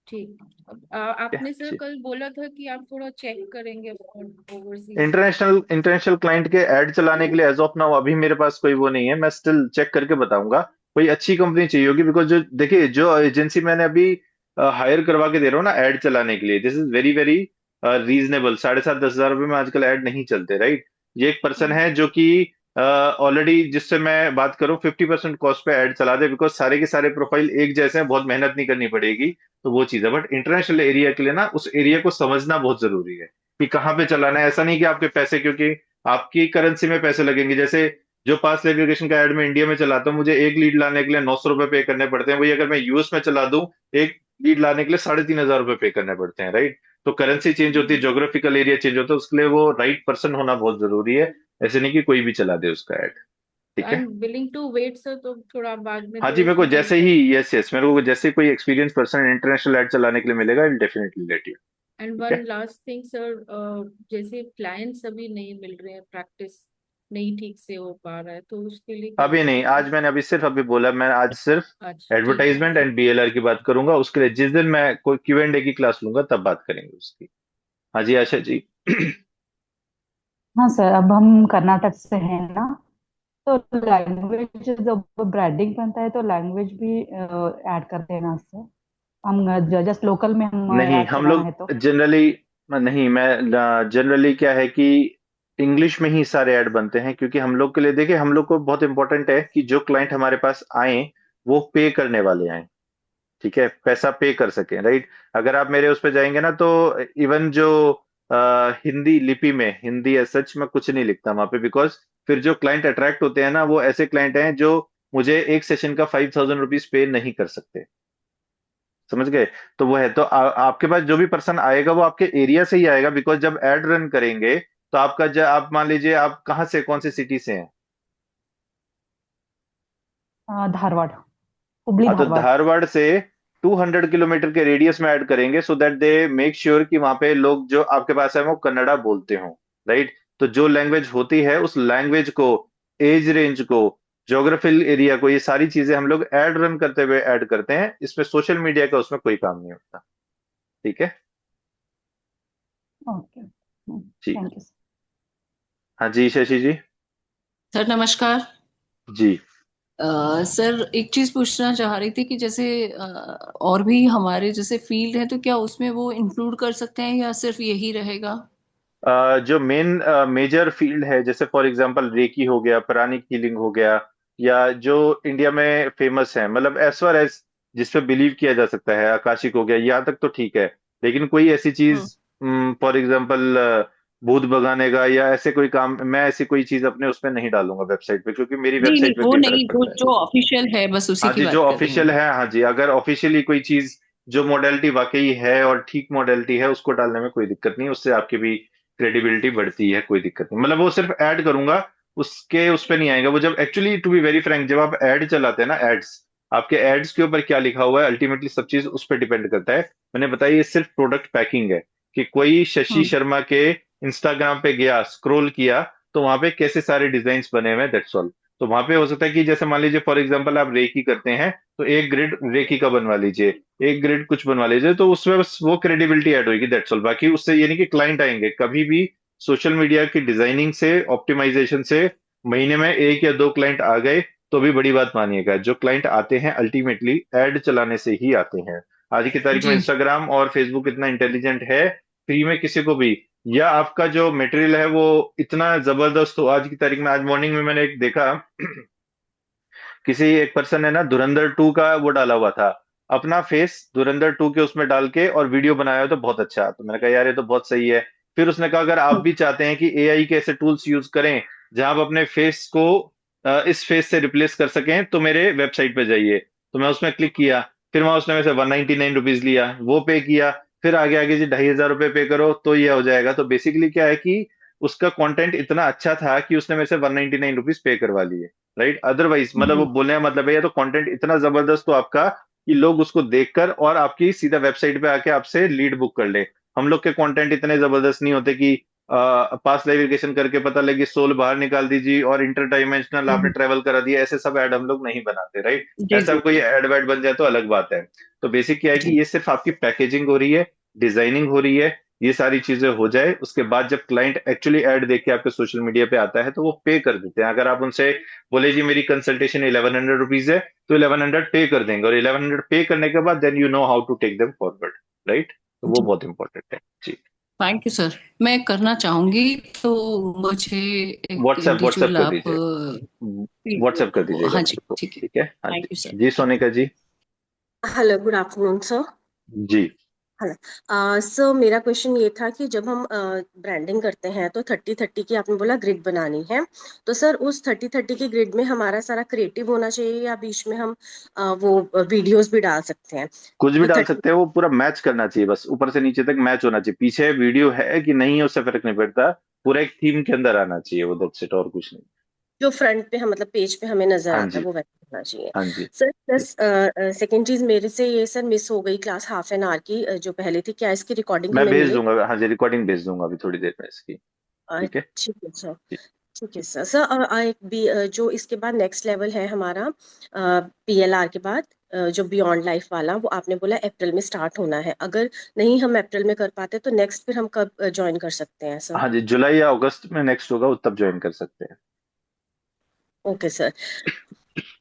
ठीक। अब ठीक है आपने सर जी। कल बोला था कि आप थोड़ा चेक करेंगे ओवरसीज। इंटरनेशनल क्लाइंट के ऐड चलाने के लिए एज ऑफ नाउ अभी मेरे पास कोई वो नहीं है, मैं स्टिल चेक करके बताऊंगा। कोई अच्छी कंपनी चाहिए होगी, बिकॉज जो देखिए, जो एजेंसी मैंने अभी हायर करवा के दे रहा हूँ ना ऐड चलाने के लिए, this is very very reasonable. 7,500 10,000 रुपये में आजकल ऐड नहीं चलते, राइट। ये एक पर्सन है जो कि ऑलरेडी, जिससे मैं बात करूं, 50% कॉस्ट पे ऐड चला दे, बिकॉज सारे के सारे प्रोफाइल एक जैसे हैं, बहुत मेहनत नहीं करनी पड़ेगी। तो वो चीज है, बट इंटरनेशनल एरिया के लिए ना, उस एरिया को समझना बहुत जरूरी है कि कहाँ पे चलाना है। ऐसा नहीं कि आपके पैसे, क्योंकि आपकी करेंसी में पैसे लगेंगे। जैसे जो पास लेविगेशन का ऐड में इंडिया में चलाता हूँ, मुझे एक लीड लाने के लिए 900 रुपये पे करने पड़ते हैं। वही अगर मैं यूएस में चला दूं, एक लीड लाने के लिए 3,500 रुपये पे करने पड़ते हैं, राइट? तो करेंसी चेंज होती है, ज्योग्राफिकल एरिया चेंज होता है, उसके लिए वो राइट पर्सन होना बहुत जरूरी है। ऐसे नहीं कि कोई भी चला दे उसका ऐड। ठीक आई है। Am willing to wait sir, तो थोड़ा बाद में हाँ तो जी, मेरे को उसमें टाइम जैसे ही, लगे। यस यस, मेरे को जैसे कोई एक्सपीरियंस पर्सन इंटरनेशनल ऐड चलाने के लिए मिलेगा, I will definitely let you. And ठीक वन है। लास्ट थिंग सर, जैसे क्लाइंट्स अभी नहीं मिल रहे हैं, प्रैक्टिस नहीं ठीक से हो पा रहा है, तो उसके लिए क्या अभी कर नहीं, आज सकते मैंने अभी सिर्फ अभी बोला, मैं आज सिर्फ हैं? अच्छा ठीक है। एडवर्टाइजमेंट एंड बीएलआर की बात करूंगा। उसके लिए जिस दिन मैं कोई Q&A की क्लास लूंगा तब बात करेंगे उसकी। हाँ जी आशा जी। हाँ सर, अब हम कर्नाटक से हैं ना, तो लैंग्वेज जब ब्रांडिंग बनता है तो लैंग्वेज भी ऐड कर देना सर। हम जस्ट लोकल में हम नहीं, ऐड हम कराना लोग है तो। जनरली, नहीं, मैं जनरली क्या है कि इंग्लिश में ही सारे ऐड बनते हैं, क्योंकि हम लोग के लिए, देखिए, हम लोग को बहुत इंपॉर्टेंट है कि जो क्लाइंट हमारे पास आए वो पे करने वाले आए। ठीक है, पैसा पे कर सकें, राइट? अगर आप मेरे उस पे जाएंगे ना, तो इवन जो हिंदी लिपि में, हिंदी एज सच मैं कुछ नहीं लिखता वहां पे, बिकॉज फिर जो क्लाइंट अट्रैक्ट होते हैं ना, वो ऐसे क्लाइंट हैं जो मुझे एक सेशन का 5,000 रुपीज पे नहीं कर सकते। समझ गए? तो वो है, तो आपके पास जो भी पर्सन आएगा वो आपके एरिया से ही आएगा, बिकॉज जब एड रन करेंगे तो आपका, जब आप मान लीजिए आप कहाँ से, कौन सी सिटी से हैं? धारवाड़, हुबली हाँ, तो धारवाड़। धारवाड़ से 200 किलोमीटर के रेडियस में ऐड करेंगे, so that they make sure कि वहां पे लोग जो आपके पास है वो कन्नड़ा बोलते हो, राइट? तो जो लैंग्वेज होती है उस लैंग्वेज को, एज रेंज को, ज्योग्राफिकल एरिया को, ये सारी चीजें हम लोग ऐड रन करते हुए ऐड करते हैं। इसमें सोशल मीडिया का उसमें कोई काम नहीं होता। ठीक है। ओके, जी। Thank you sir. हाँ जी शशि जी। सर नमस्कार। जी। सर एक चीज पूछना चाह रही थी कि जैसे और भी हमारे जैसे फील्ड है, तो क्या उसमें वो इंक्लूड कर सकते हैं या सिर्फ यही रहेगा? जो मेन मेजर फील्ड है, जैसे फॉर एग्जांपल रेकी हो गया, प्राणिक हीलिंग हो गया, या जो इंडिया में फेमस है, मतलब एज फार एज जिस पे बिलीव किया जा सकता है, आकाशिक हो गया, यहाँ तक तो ठीक है। लेकिन कोई ऐसी हम्म। चीज, फॉर एग्जांपल भूत भगाने का या ऐसे कोई काम, मैं ऐसी कोई चीज अपने उसमें नहीं डालूंगा वेबसाइट पे, क्योंकि मेरी नहीं नहीं, वेबसाइट पे वो भी फर्क नहीं, जो पड़ता है। जो ऑफिशियल है बस उसी हाँ की जी, जो बात कर रही हूँ ऑफिशियल मैं। है, हाँ जी, अगर ऑफिशियली कोई चीज जो मोडेलिटी वाकई है और ठीक मोडेलिटी है, उसको डालने में कोई दिक्कत नहीं, उससे आपकी भी क्रेडिबिलिटी बढ़ती है, कोई दिक्कत नहीं। मतलब वो सिर्फ ऐड करूंगा, उसके उस पे नहीं आएगा वो। जब actually, to be very frank, जब आप ऐड चलाते हैं ना, एड्स, आपके एड्स के ऊपर क्या लिखा हुआ है, अल्टीमेटली सब चीज उस पर डिपेंड करता है। मैंने बताया ये सिर्फ प्रोडक्ट पैकिंग है, कि कोई शशि हम्म। शर्मा के इंस्टाग्राम पे गया, स्क्रॉल किया, तो वहां पे कैसे सारे डिजाइन बने हुए हैं, दैट्स ऑल। तो वहां पे हो सकता है कि जैसे मान लीजिए फॉर एग्जांपल आप रेकी करते हैं, तो एक ग्रिड रेकी का बनवा लीजिए, एक ग्रिड कुछ बनवा लीजिए, तो उसमें बस वो क्रेडिबिलिटी ऐड होगी, दैट्स ऑल। बाकी उससे ये नहीं कि क्लाइंट आएंगे कभी भी। सोशल मीडिया की डिजाइनिंग से, ऑप्टिमाइजेशन से, महीने में एक या दो क्लाइंट आ गए तो भी बड़ी बात मानिएगा। जो क्लाइंट आते हैं अल्टीमेटली ऐड चलाने से ही आते हैं। आज की तारीख में जी। इंस्टाग्राम और फेसबुक इतना इंटेलिजेंट है, फ्री में किसी को भी, या आपका जो मटेरियल है वो इतना जबरदस्त हो। आज की तारीख में, आज मॉर्निंग में मैंने एक देखा, किसी एक पर्सन ने ना धुरंधर 2 का वो डाला हुआ था, अपना फेस धुरंधर 2 के उसमें डाल के और वीडियो बनाया हो, तो बहुत अच्छा। तो मैंने कहा यार ये तो बहुत सही है। फिर उसने कहा अगर आप भी चाहते हैं कि एआई के ऐसे टूल्स यूज करें जहां आप अपने फेस को इस फेस से रिप्लेस कर सकें, तो मेरे वेबसाइट पे जाइए। तो मैं उसमें क्लिक किया, फिर वहां उसने मेरे से 199 रुपीज लिया, वो पे किया, फिर आगे आगे जी 2,500 रुपये पे करो तो ये हो जाएगा। तो बेसिकली क्या है कि उसका कंटेंट इतना अच्छा था कि उसने मेरे से 199 रुपीज पे करवा लिए, राइट? अदरवाइज, मतलब वो बोलने का मतलब है, या तो कंटेंट इतना जबरदस्त हो आपका कि लोग उसको देखकर और आपकी सीधा वेबसाइट पे आके आपसे लीड बुक कर ले। हम लोग के कंटेंट इतने जबरदस्त नहीं होते कि पास लाइविगेशन करके पता लगे सोल बाहर निकाल दीजिए और इंटर डायमेंशनल आपने ट्रेवल करा दिया, ऐसे सब ऐड हम लोग नहीं बनाते, राइट? जी ऐसा जी कोई ऐड वैड बन जाए तो अलग बात है। तो बेसिक क्या है कि जी। ये सिर्फ आपकी पैकेजिंग हो रही है, डिजाइनिंग हो रही है, ये सारी चीजें हो जाए, उसके बाद जब क्लाइंट एक्चुअली ऐड देख के आपके सोशल मीडिया पे आता है तो वो पे कर देते हैं। अगर आप उनसे बोले जी मेरी कंसल्टेशन 1,100 रुपीज है, तो 1,100 पे कर देंगे, और 1,100 पे करने के बाद then you know how to take them forward, right? तो वो जी, बहुत इंपॉर्टेंट है जी। Thank you sir. मैं करना चाहूंगी, तो मुझे एक व्हाट्सएप व्हाट्सएप इंडिविजुअल कर आप दीजिए, व्हाट्सएप कर दीजिएगा हाँ जी मेरे को। ठीक है। ठीक है, हाँ थैंक जी। You sir. जी Sonika ji. Hello, good afternoon, sir. जी। हाँ सर, मेरा क्वेश्चन ये था कि जब हम ब्रांडिंग करते हैं तो 30-30 की आपने बोला ग्रिड बनानी है। तो सर उस 30-30 की ग्रिड में हमारा सारा क्रिएटिव होना चाहिए या बीच में हम वो वीडियोस भी डाल सकते हैं? कुछ भी तो डाल 30 सकते हैं, वो पूरा मैच करना चाहिए, बस ऊपर से नीचे तक मैच होना चाहिए। पीछे वीडियो है कि नहीं है उससे फर्क नहीं पड़ता, पूरा एक थीम के अंदर आना चाहिए वो, दैट्स इट, और कुछ नहीं। जो फ्रंट पे हम मतलब पेज पे हमें नजर हाँ आता है जी। वो वैसे होना चाहिए। हाँ जी। सर प्लस सेकंड चीज मेरे से ये सर मिस हो गई क्लास हाफ एन आवर की जो पहले थी, क्या इसकी रिकॉर्डिंग मैं हमें भेज मिलेगी? दूंगा, हाँ जी, रिकॉर्डिंग भेज दूंगा अभी थोड़ी देर में इसकी। ठीक है। ठीक है सर। जी। ठीक है सर। सर एक भी जो इसके बाद नेक्स्ट लेवल है हमारा पीएलआर के बाद जो बियॉन्ड लाइफ वाला, वो आपने बोला अप्रैल में स्टार्ट होना है। अगर नहीं हम अप्रैल में कर पाते तो नेक्स्ट फिर हम कब ज्वाइन कर सकते हैं सर? हाँ जी, जुलाई या अगस्त में नेक्स्ट होगा, वो तब ज्वाइन कर सकते हैं। Okay sir.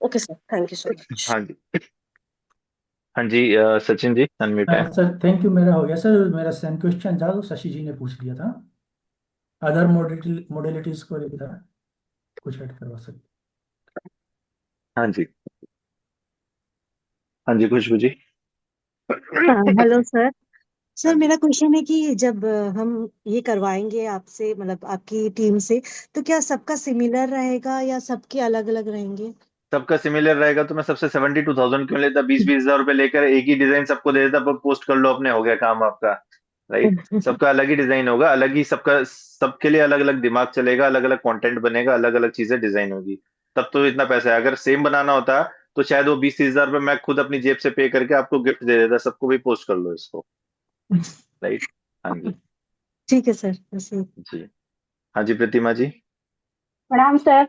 Okay sir, thank you so much. हाँ जी। हाँ जी, सचिन जी अनम्यूट है। सर थैंक यू, मेरा हो गया सर। मेरा सेम क्वेश्चन था, तो शशि जी ने पूछ लिया था। अदर मोडेलिटीज को लेकर कुछ ऐड करवा सकते? हाँ जी। हाँ जी, खुशबू जी। हाँ, हेलो सर। हाँ सर जी। मेरा क्वेश्चन है कि जब हम ये करवाएंगे आपसे, मतलब आपकी टीम से, तो क्या सबका सिमिलर रहेगा या सबके अलग अलग रहेंगे? सबका सिमिलर रहेगा तो मैं सबसे 72,000 क्यों लेता, 20-20 हजार रुपए लेकर एक ही डिजाइन सबको दे देता, पर पोस्ट कर लो अपने, हो गया काम आपका। राइट। सबका अलग ही डिजाइन होगा, अलग ही सबका, सबके लिए अलग अलग दिमाग चलेगा, अलग अलग कंटेंट बनेगा, अलग अलग चीजें डिजाइन होगी। तब तो इतना पैसा है। अगर सेम बनाना होता तो शायद वो 20-30 हजार रुपए मैं खुद अपनी जेब से पे करके आपको गिफ्ट दे देता, सबको भी पोस्ट कर लो इसको। राइट। हाँ जी। ठीक है सर, वैसे। जी। हाँ जी, प्रतिमा जी। प्रणाम सर।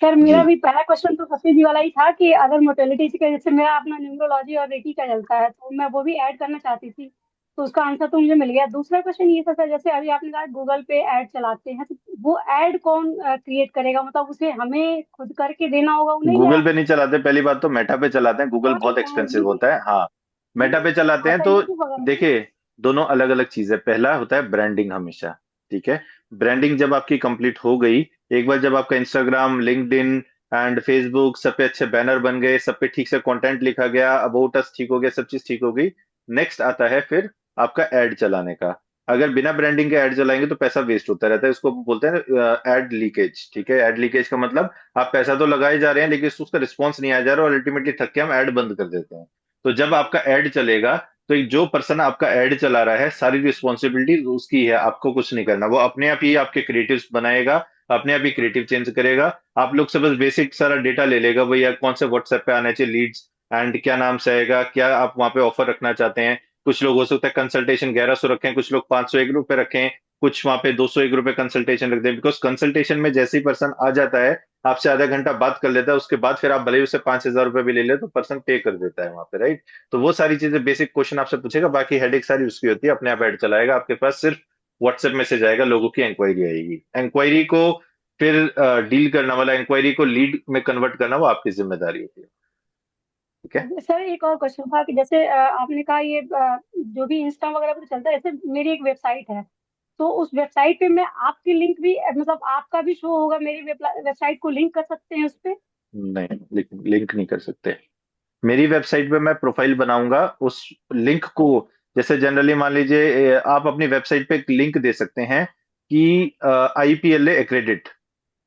सर जी। मेरा भी पहला क्वेश्चन तो शशि जी वाला ही था कि अगर मोटेलिटी का, जैसे मेरा अपना न्यूरोलॉजी और रेटी का चलता है, तो मैं वो भी ऐड करना चाहती थी, तो उसका आंसर तो मुझे मिल गया। दूसरा क्वेश्चन ये था सर, जैसे अभी आपने कहा गूगल पे ऐड चलाते हैं, तो वो ऐड कौन क्रिएट करेगा? मतलब उसे हमें खुद करके देना होगा उन्हें या? गूगल पे नहीं चलाते, पहली बात तो मेटा पे चलाते हैं, गूगल सॉरी, बहुत एक्सपेंसिव यूट्यूब। होता है। हाँ। मेटा पे चलाते हैं अच्छा, तो यूट्यूब वगैरह पे। देखिए, दोनों अलग अलग चीज है। पहला होता है ब्रांडिंग हमेशा। ठीक है। ब्रांडिंग जब आपकी कंप्लीट हो गई, एक बार जब आपका इंस्टाग्राम, लिंक्डइन एंड फेसबुक सब पे अच्छे बैनर बन गए, सब पे ठीक से कंटेंट लिखा गया, अबाउट अस ठीक हो गया, सब चीज ठीक हो गई, नेक्स्ट आता है फिर आपका एड चलाने का। अगर बिना ब्रांडिंग के ऐड चलाएंगे तो पैसा वेस्ट होता रहता है, इसको बोलते हैं एड लीकेज। ठीक है। एड लीकेज का मतलब आप पैसा तो लगाए जा रहे हैं लेकिन उसका रिस्पॉन्स नहीं आ जा रहा, और अल्टीमेटली थक के हम ऐड बंद कर देते हैं। तो जब आपका ऐड चलेगा, तो एक जो पर्सन आपका ऐड चला रहा है, सारी रिस्पॉन्सिबिलिटी उसकी है, आपको कुछ नहीं करना। वो अपने आप ही आपके क्रिएटिव्स बनाएगा, अपने आप ही क्रिएटिव चेंज करेगा। आप लोग से बस बेसिक सारा डेटा ले लेगा, भैया कौन से व्हाट्सएप पे आने चाहिए लीड्स, एंड क्या नाम से आएगा, क्या आप वहां पे ऑफर रखना चाहते हैं। कुछ लोग हो सकता है कंसल्टेशन 1100 रखें, कुछ लोग 501 रुपए रखें, कुछ वहां पे 201 रुपए कंसल्टेशन रख दें। बिकॉज कंसल्टेशन में जैसे ही पर्सन आ जाता है, आपसे आधा घंटा बात कर लेता है, उसके बाद फिर आप भले ही उससे 5,000 रुपए भी ले ले, तो पर्सन पे कर देता है वहां पे। राइट। तो वो सारी चीजें, बेसिक क्वेश्चन आपसे पूछेगा, बाकी हेडेक सारी उसकी होती है, अपने आप ऐड चलाएगा आपके पास। सिर्फ व्हाट्सएप मैसेज आएगा, लोगों की इंक्वायरी आएगी, इंक्वायरी को फिर डील करना वाला, इंक्वायरी को लीड में कन्वर्ट करना वो आपकी जिम्मेदारी होती है। ठीक है। सर एक और क्वेश्चन था कि जैसे आपने कहा ये जो भी इंस्टा वगैरह पे तो चलता है, जैसे मेरी एक वेबसाइट है, तो उस वेबसाइट पे मैं आपकी लिंक भी, मतलब आपका भी शो होगा, मेरी वेबसाइट को लिंक कर सकते हैं उस पे? नहीं, लिंक नहीं कर सकते। मेरी वेबसाइट पे मैं प्रोफाइल बनाऊंगा, उस लिंक को, जैसे जनरली मान लीजिए आप अपनी वेबसाइट पे एक लिंक दे सकते हैं कि IPLA एक्रेडिट।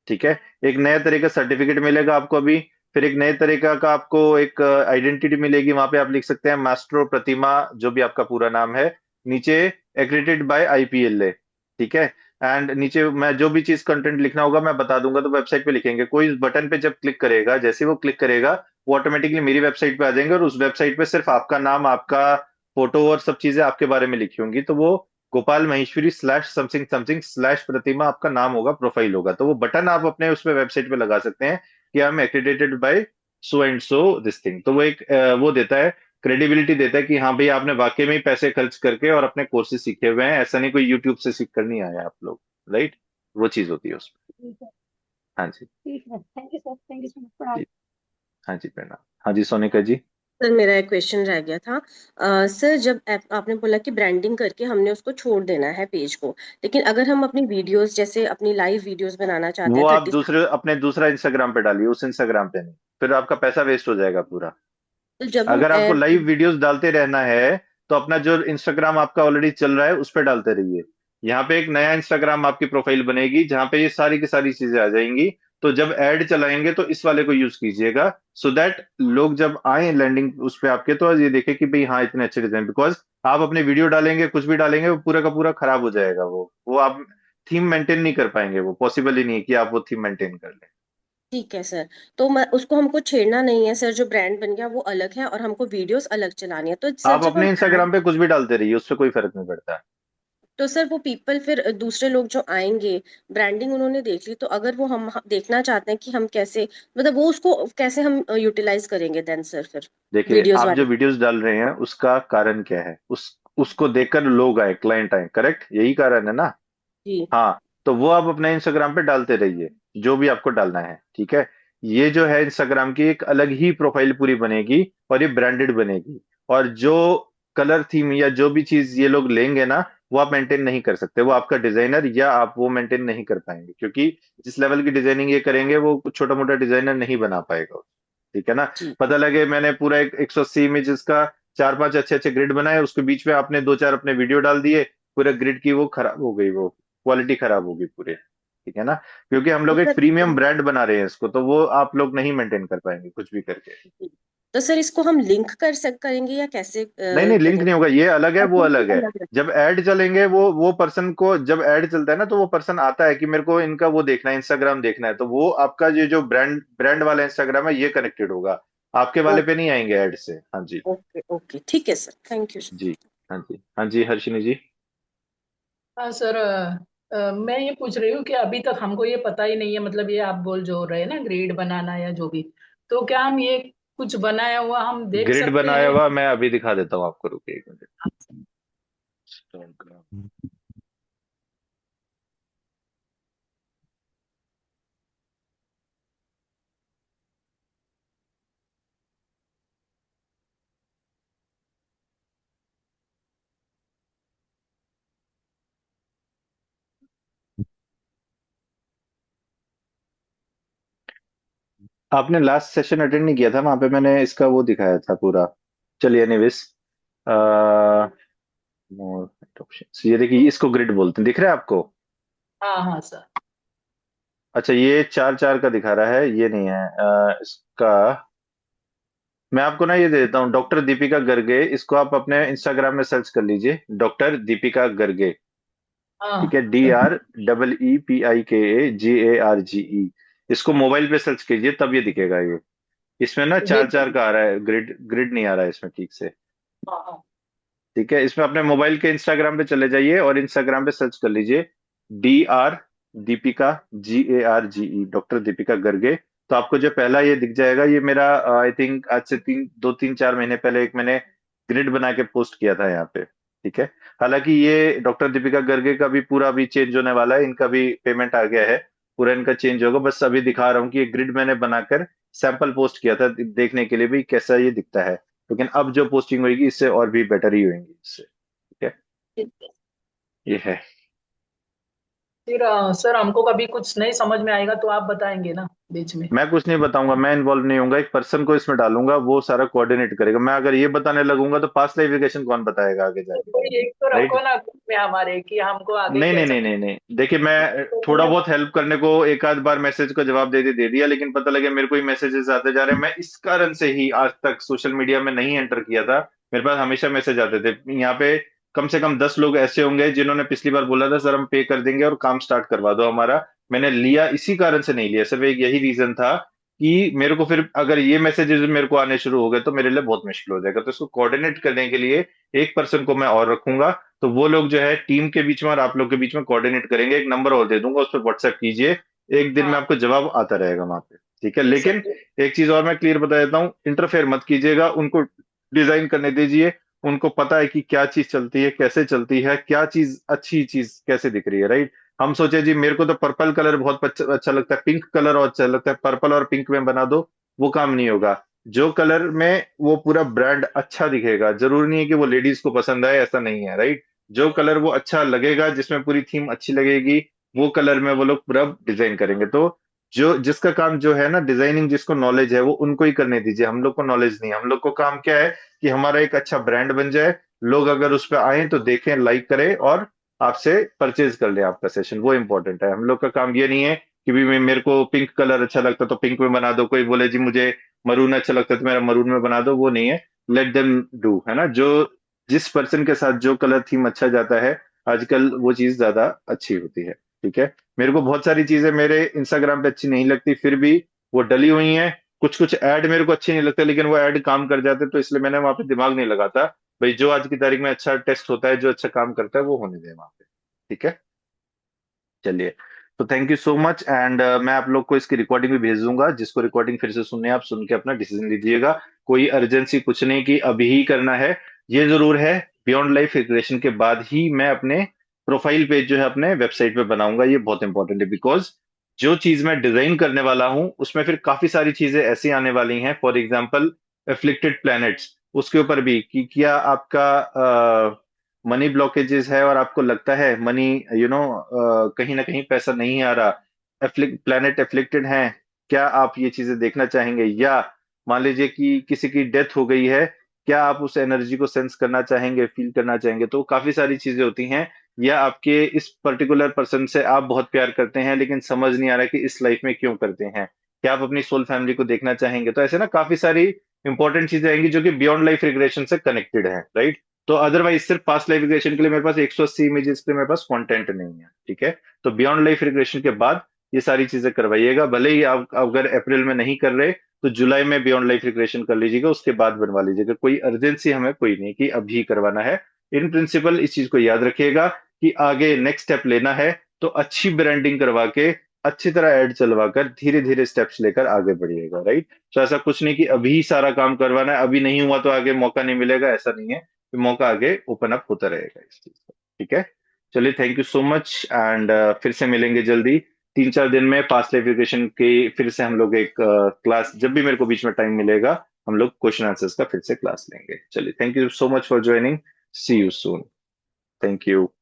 ठीक है। एक नया तरह का सर्टिफिकेट मिलेगा आपको अभी, फिर एक नए तरीका का आपको एक आइडेंटिटी मिलेगी, वहां पे आप लिख सकते हैं मास्ट्रो प्रतिमा, जो भी आपका पूरा नाम है, नीचे एक्रेडिटेड बाय IPLA। ठीक है। एंड नीचे मैं जो भी चीज कंटेंट लिखना होगा मैं बता दूंगा, तो वेबसाइट पे लिखेंगे। कोई इस बटन पे जब क्लिक करेगा, जैसे ही वो क्लिक करेगा, वो ऑटोमेटिकली मेरी वेबसाइट पे आ जाएंगे, और उस वेबसाइट पे सिर्फ आपका नाम, आपका फोटो और सब चीजें आपके बारे में लिखी होंगी। तो वो Gopal Maheshwari slash something something slash Pratima आपका नाम होगा, प्रोफाइल होगा। तो वो बटन आप अपने उस पे वेबसाइट पे लगा सकते हैं कि I am accredited by so and so this thing. तो वो एक वो देता है, क्रेडिबिलिटी देता है कि हाँ भाई आपने वाकई में ही पैसे खर्च करके और अपने कोर्सेज सीखे हुए हैं, ऐसा नहीं कोई यूट्यूब से सीख कर नहीं आया आप लोग। राइट। वो चीज होती है उसमें। ठीक है। हाँ जी। ठीक है, thank you sir, thank you so much. जी। हाँ जी, प्रणाम। हाँ जी, सोनिका जी। सर मेरा एक क्वेश्चन रह गया था। सर जब आपने बोला कि ब्रांडिंग करके हमने उसको छोड़ देना है पेज को, लेकिन अगर हम अपनी वीडियोस, जैसे अपनी लाइव वीडियोस बनाना चाहते वो हैं आप 30, दूसरे अपने दूसरा इंस्टाग्राम पे डालिए, उस इंस्टाग्राम पे नहीं, फिर आपका पैसा वेस्ट हो जाएगा पूरा। तो जब हम अगर आपको लाइव वीडियोस डालते रहना है, तो अपना जो इंस्टाग्राम आपका ऑलरेडी चल रहा है उस पर डालते रहिए। यहाँ पे एक नया इंस्टाग्राम आपकी प्रोफाइल बनेगी जहाँ पे ये सारी की सारी चीजें आ जाएंगी। तो जब ऐड चलाएंगे तो इस वाले को यूज कीजिएगा, सो दैट लोग जब आए लैंडिंग उस पे आपके तो ये देखे कि भाई हाँ इतने अच्छे डिजाइन। बिकॉज आप अपने वीडियो डालेंगे कुछ भी डालेंगे वो पूरा का पूरा खराब हो जाएगा, वो आप थीम मेंटेन नहीं कर पाएंगे, वो पॉसिबल ही नहीं है कि आप वो थीम मेंटेन कर लें। ठीक है सर। तो मैं उसको हमको छेड़ना नहीं है सर, जो ब्रांड बन गया वो अलग है और हमको वीडियोस अलग चलानी है। तो सर आप जब हम अपने ऐड, इंस्टाग्राम पे कुछ भी डालते रहिए, उससे कोई फर्क नहीं पड़ता। तो सर वो पीपल फिर दूसरे लोग जो आएंगे, ब्रांडिंग उन्होंने देख ली, तो अगर वो हम देखना चाहते हैं कि हम कैसे, मतलब वो उसको कैसे हम यूटिलाइज करेंगे देन सर फिर देखिए वीडियोस आप जो वाले। वीडियोस डाल रहे हैं उसका कारण क्या है, उसको देखकर लोग आए, क्लाइंट आए, करेक्ट, यही कारण है ना। जी। हाँ, तो वो आप अपने इंस्टाग्राम पे डालते रहिए जो भी आपको डालना है, ठीक है। ये जो है इंस्टाग्राम की एक अलग ही प्रोफाइल पूरी बनेगी और ये ब्रांडेड बनेगी। और जो कलर थीम या जो भी चीज ये लोग लेंगे ना, वो आप मेंटेन नहीं कर सकते, वो आपका डिजाइनर या आप वो मेंटेन नहीं कर पाएंगे, क्योंकि जिस लेवल की डिजाइनिंग ये करेंगे वो छोटा मोटा डिजाइनर नहीं बना पाएगा, ठीक है ना। जी। पता लगे मैंने पूरा एक 180 इमेजेस का चार पांच अच्छे अच्छे ग्रिड बनाए, उसके बीच में आपने दो चार अपने वीडियो डाल दिए, पूरा ग्रिड की वो खराब हो गई, वो क्वालिटी खराब होगी पूरे, ठीक है ना। क्योंकि हम तो लोग एक सर, प्रीमियम ब्रांड बना रहे हैं इसको, तो वो आप लोग नहीं मेंटेन कर पाएंगे कुछ भी करके। तो सर इसको हम लिंक करेंगे या कैसे नहीं नहीं, लिंक करेंगे? नहीं होगा, ये अलग है वो अच्छा, ये अलग है। अलग है। जब ऐड चलेंगे वो पर्सन को, जब ऐड चलता है ना तो वो पर्सन आता है कि मेरे को इनका वो देखना है, इंस्टाग्राम देखना है, तो वो आपका ये जो ब्रांड ब्रांड वाला इंस्टाग्राम है ये कनेक्टेड होगा, आपके वाले पे नहीं आएंगे ऐड से। हाँ जी। ओके ओके, ठीक है सर, थैंक यू। जी। हाँ जी, हाँ जी हर्षिनी जी। हाँ सर, मैं ये पूछ रही हूँ कि अभी तक हमको ये पता ही नहीं है, मतलब ये आप बोल जो रहे हैं ना ग्रेड बनाना या जो भी, तो क्या हम ये कुछ बनाया हुआ हम देख ग्रिड सकते बनाया हैं? हुआ मैं अभी दिखा देता हूँ आपको, रुकिए एक मिनट। आपने लास्ट सेशन अटेंड नहीं किया था, वहां पे मैंने इसका वो दिखाया था पूरा। चलिए एनीवेज, ये देखिए इसको ग्रिड बोलते हैं, दिख रहा है आपको। हाँ हाँ सर। अच्छा, ये चार चार का दिखा रहा है, ये नहीं है इसका। मैं आपको ना ये दे देता हूँ, डॉक्टर दीपिका गर्गे, इसको आप अपने इंस्टाग्राम में सर्च कर लीजिए, डॉक्टर दीपिका गर्गे, ठीक है, हाँ DREEPIKAGARGE। इसको मोबाइल पे सर्च कीजिए तब ये दिखेगा ये। इसमें ना ये, चार चार का आ रहा है, ग्रिड ग्रिड नहीं आ रहा है इसमें ठीक से। हाँ हाँ। ठीक है, इसमें अपने मोबाइल के इंस्टाग्राम पे चले जाइए और इंस्टाग्राम पे सर्च कर लीजिए DRDीपिका GARGE, डॉक्टर दीपिका गर्गे। तो आपको जो पहला ये दिख जाएगा, ये मेरा आई थिंक आज से 2 3 4 महीने पहले एक मैंने ग्रिड बना के पोस्ट किया था यहाँ पे, ठीक है। हालांकि ये डॉक्टर दीपिका गर्गे का भी पूरा अभी चेंज होने वाला है, इनका भी पेमेंट आ गया है, पूरा इनका चेंज होगा। बस अभी दिखा रहा हूँ कि ये ग्रिड मैंने बनाकर सैंपल पोस्ट किया था देखने के लिए भी कैसा ये दिखता है, लेकिन अब जो पोस्टिंग होगी इससे और भी बेटर ही होंगी इससे, ठीक है। ठीक है। ये है। फिर सर हमको कभी कुछ नहीं समझ में आएगा तो आप बताएंगे ना बीच में? मैं कुछ नहीं बताऊंगा, मैं इन्वॉल्व नहीं होऊंगा, एक पर्सन को इसमें डालूंगा, वो सारा कोऑर्डिनेट करेगा। मैं अगर ये बताने लगूंगा तो पास्ट लाइफ वेरिफिकेशन कौन बताएगा आगे तो जाके, कोई एक तो रखो राइट। ना ग्रुप में हमारे, कि हमको आगे नहीं नहीं कैसा। नहीं नहीं नहीं, देखिए मैं तो थोड़ा मैं, बहुत हेल्प करने को एक आध बार मैसेज का जवाब दे दिया, लेकिन पता लगे मेरे को ही मैसेजेस आते जा रहे हैं। मैं इस कारण से ही आज तक सोशल मीडिया में नहीं एंटर किया था, मेरे पास हमेशा मैसेज आते थे। यहाँ पे कम से कम 10 लोग ऐसे होंगे जिन्होंने पिछली बार बोला था सर हम पे कर देंगे और काम स्टार्ट करवा दो हमारा। मैंने लिया इसी कारण से नहीं लिया, सिर्फ एक यही रीजन था कि मेरे को फिर अगर ये मैसेजेस मेरे को आने शुरू हो गए तो मेरे लिए बहुत मुश्किल हो जाएगा। तो इसको कोऑर्डिनेट करने के लिए एक पर्सन को मैं और रखूंगा, तो वो लोग जो है टीम के बीच में और आप लोग के बीच में कोऑर्डिनेट करेंगे। एक नंबर और दे दूंगा, उस पर व्हाट्सएप कीजिए, एक दिन में हाँ आपको जवाब आता रहेगा वहां पे, ठीक है। ठीक सर। लेकिन एक चीज और मैं क्लियर बता देता हूँ, इंटरफेयर मत कीजिएगा, उनको डिजाइन करने दीजिए। उनको पता है कि क्या चीज चलती है, कैसे चलती है, क्या चीज अच्छी चीज कैसे दिख रही है, राइट। हम सोचे जी मेरे को तो पर्पल कलर बहुत अच्छा लगता है, पिंक कलर और अच्छा लगता है, पर्पल और पिंक में बना दो, वो काम नहीं होगा। जो कलर में वो पूरा ब्रांड अच्छा दिखेगा, जरूरी नहीं है कि वो लेडीज को पसंद आए, ऐसा नहीं है, राइट। जो कलर वो अच्छा लगेगा, जिसमें पूरी थीम अच्छी लगेगी, वो कलर में वो लोग पूरा डिजाइन करेंगे। तो जो जिसका काम जो है ना डिजाइनिंग, जिसको नॉलेज है वो उनको ही करने दीजिए, हम लोग को नॉलेज नहीं है। हम लोग को काम क्या है कि हमारा एक अच्छा ब्रांड बन जाए, लोग अगर उस पर आए तो देखें, लाइक करें और आपसे परचेज कर लें आपका सेशन, वो इंपॉर्टेंट है। हम लोग का काम ये नहीं है कि भी मेरे को पिंक कलर अच्छा लगता तो पिंक में बना दो, कोई बोले जी मुझे मरून अच्छा लगता है तो मेरा मरून में बना दो, वो नहीं है। लेट देम डू, है ना, जो जिस पर्सन के साथ जो कलर थीम अच्छा जाता है आजकल वो चीज ज्यादा अच्छी होती है। ठीक है, मेरे को बहुत सारी चीजें मेरे इंस्टाग्राम पे अच्छी नहीं लगती, फिर भी वो डली हुई हैं। कुछ कुछ ऐड मेरे को अच्छे नहीं लगते, लेकिन वो ऐड काम कर जाते, तो इसलिए मैंने वहां पे दिमाग नहीं लगाता। भाई जो आज की तारीख में अच्छा टेस्ट होता है, जो अच्छा काम करता है, वो होने दें वहां पे। ठीक है, चलिए। तो thank you so much, and मैं आप लोग को इसकी रिकॉर्डिंग भी भेज दूंगा, जिसको रिकॉर्डिंग फिर से सुनने हैं, आप सुन के अपना डिसीजन लीजिएगा। कोई अर्जेंसी कुछ नहीं कि अभी ही करना है। ये जरूर है, बियॉन्ड लाइफ रिग्रेशन के बाद ही मैं अपने प्रोफाइल पेज जो है अपने वेबसाइट पे बनाऊंगा। ये बहुत इंपॉर्टेंट है, बिकॉज जो चीज मैं डिजाइन करने वाला हूं उसमें फिर काफी सारी चीजें ऐसी आने वाली हैं। फॉर एग्जाम्पल एफ्लिक्टेड प्लैनेट्स, उसके ऊपर भी कि क्या आपका मनी ब्लॉकेजेस है और आपको लगता है मनी कहीं ना कहीं पैसा नहीं आ रहा, प्लैनेट एफ्लिक्टेड है, क्या आप ये चीजें देखना चाहेंगे? या मान लीजिए कि किसी की डेथ हो गई है, क्या आप उस एनर्जी को सेंस करना चाहेंगे, फील करना चाहेंगे? तो काफी सारी चीजें होती हैं। या आपके इस पर्टिकुलर पर्सन से आप बहुत प्यार करते हैं लेकिन समझ नहीं आ रहा कि इस लाइफ में क्यों करते हैं, क्या आप अपनी सोल फैमिली को देखना चाहेंगे? तो ऐसे ना काफी सारी इंपॉर्टेंट चीजें आएंगी जो कि बियॉन्ड लाइफ रिग्रेशन से कनेक्टेड है, राइट? तो अदरवाइज सिर्फ पास्ट लाइफ रिग्रेशन के लिए मेरे पास 180 इमेजेस के लिए मेरे पास कंटेंट नहीं है। ठीक है, तो बियॉन्ड लाइफ रिग्रेशन के बाद ये सारी चीजें करवाइएगा। भले ही आप अगर अप्रैल में नहीं कर रहे तो जुलाई में बियॉन्ड लाइफ रिग्रेशन कर लीजिएगा, उसके बाद बनवा लीजिएगा। कोई अर्जेंसी हमें कोई नहीं कि अभी करवाना है। इन प्रिंसिपल इस चीज को याद रखिएगा कि आगे नेक्स्ट स्टेप लेना है तो अच्छी ब्रांडिंग करवा के अच्छी तरह ऐड चलवाकर धीरे धीरे स्टेप्स लेकर आगे बढ़िएगा, राइट? तो ऐसा कुछ नहीं कि अभी सारा काम करवाना है, अभी नहीं हुआ तो आगे मौका नहीं मिलेगा, ऐसा नहीं है। मौका आगे ओपन अप होता रहेगा इस चीज का। ठीक है, चलिए, thank you so much, and फिर से मिलेंगे जल्दी 3-4 दिन में पास्ट लाइफ एजुकेशन की। फिर से हम लोग एक क्लास, जब भी मेरे को बीच में टाइम मिलेगा हम लोग क्वेश्चन आंसर्स का फिर से क्लास लेंगे। चलिए, thank you so much for joining, see you soon, thank you.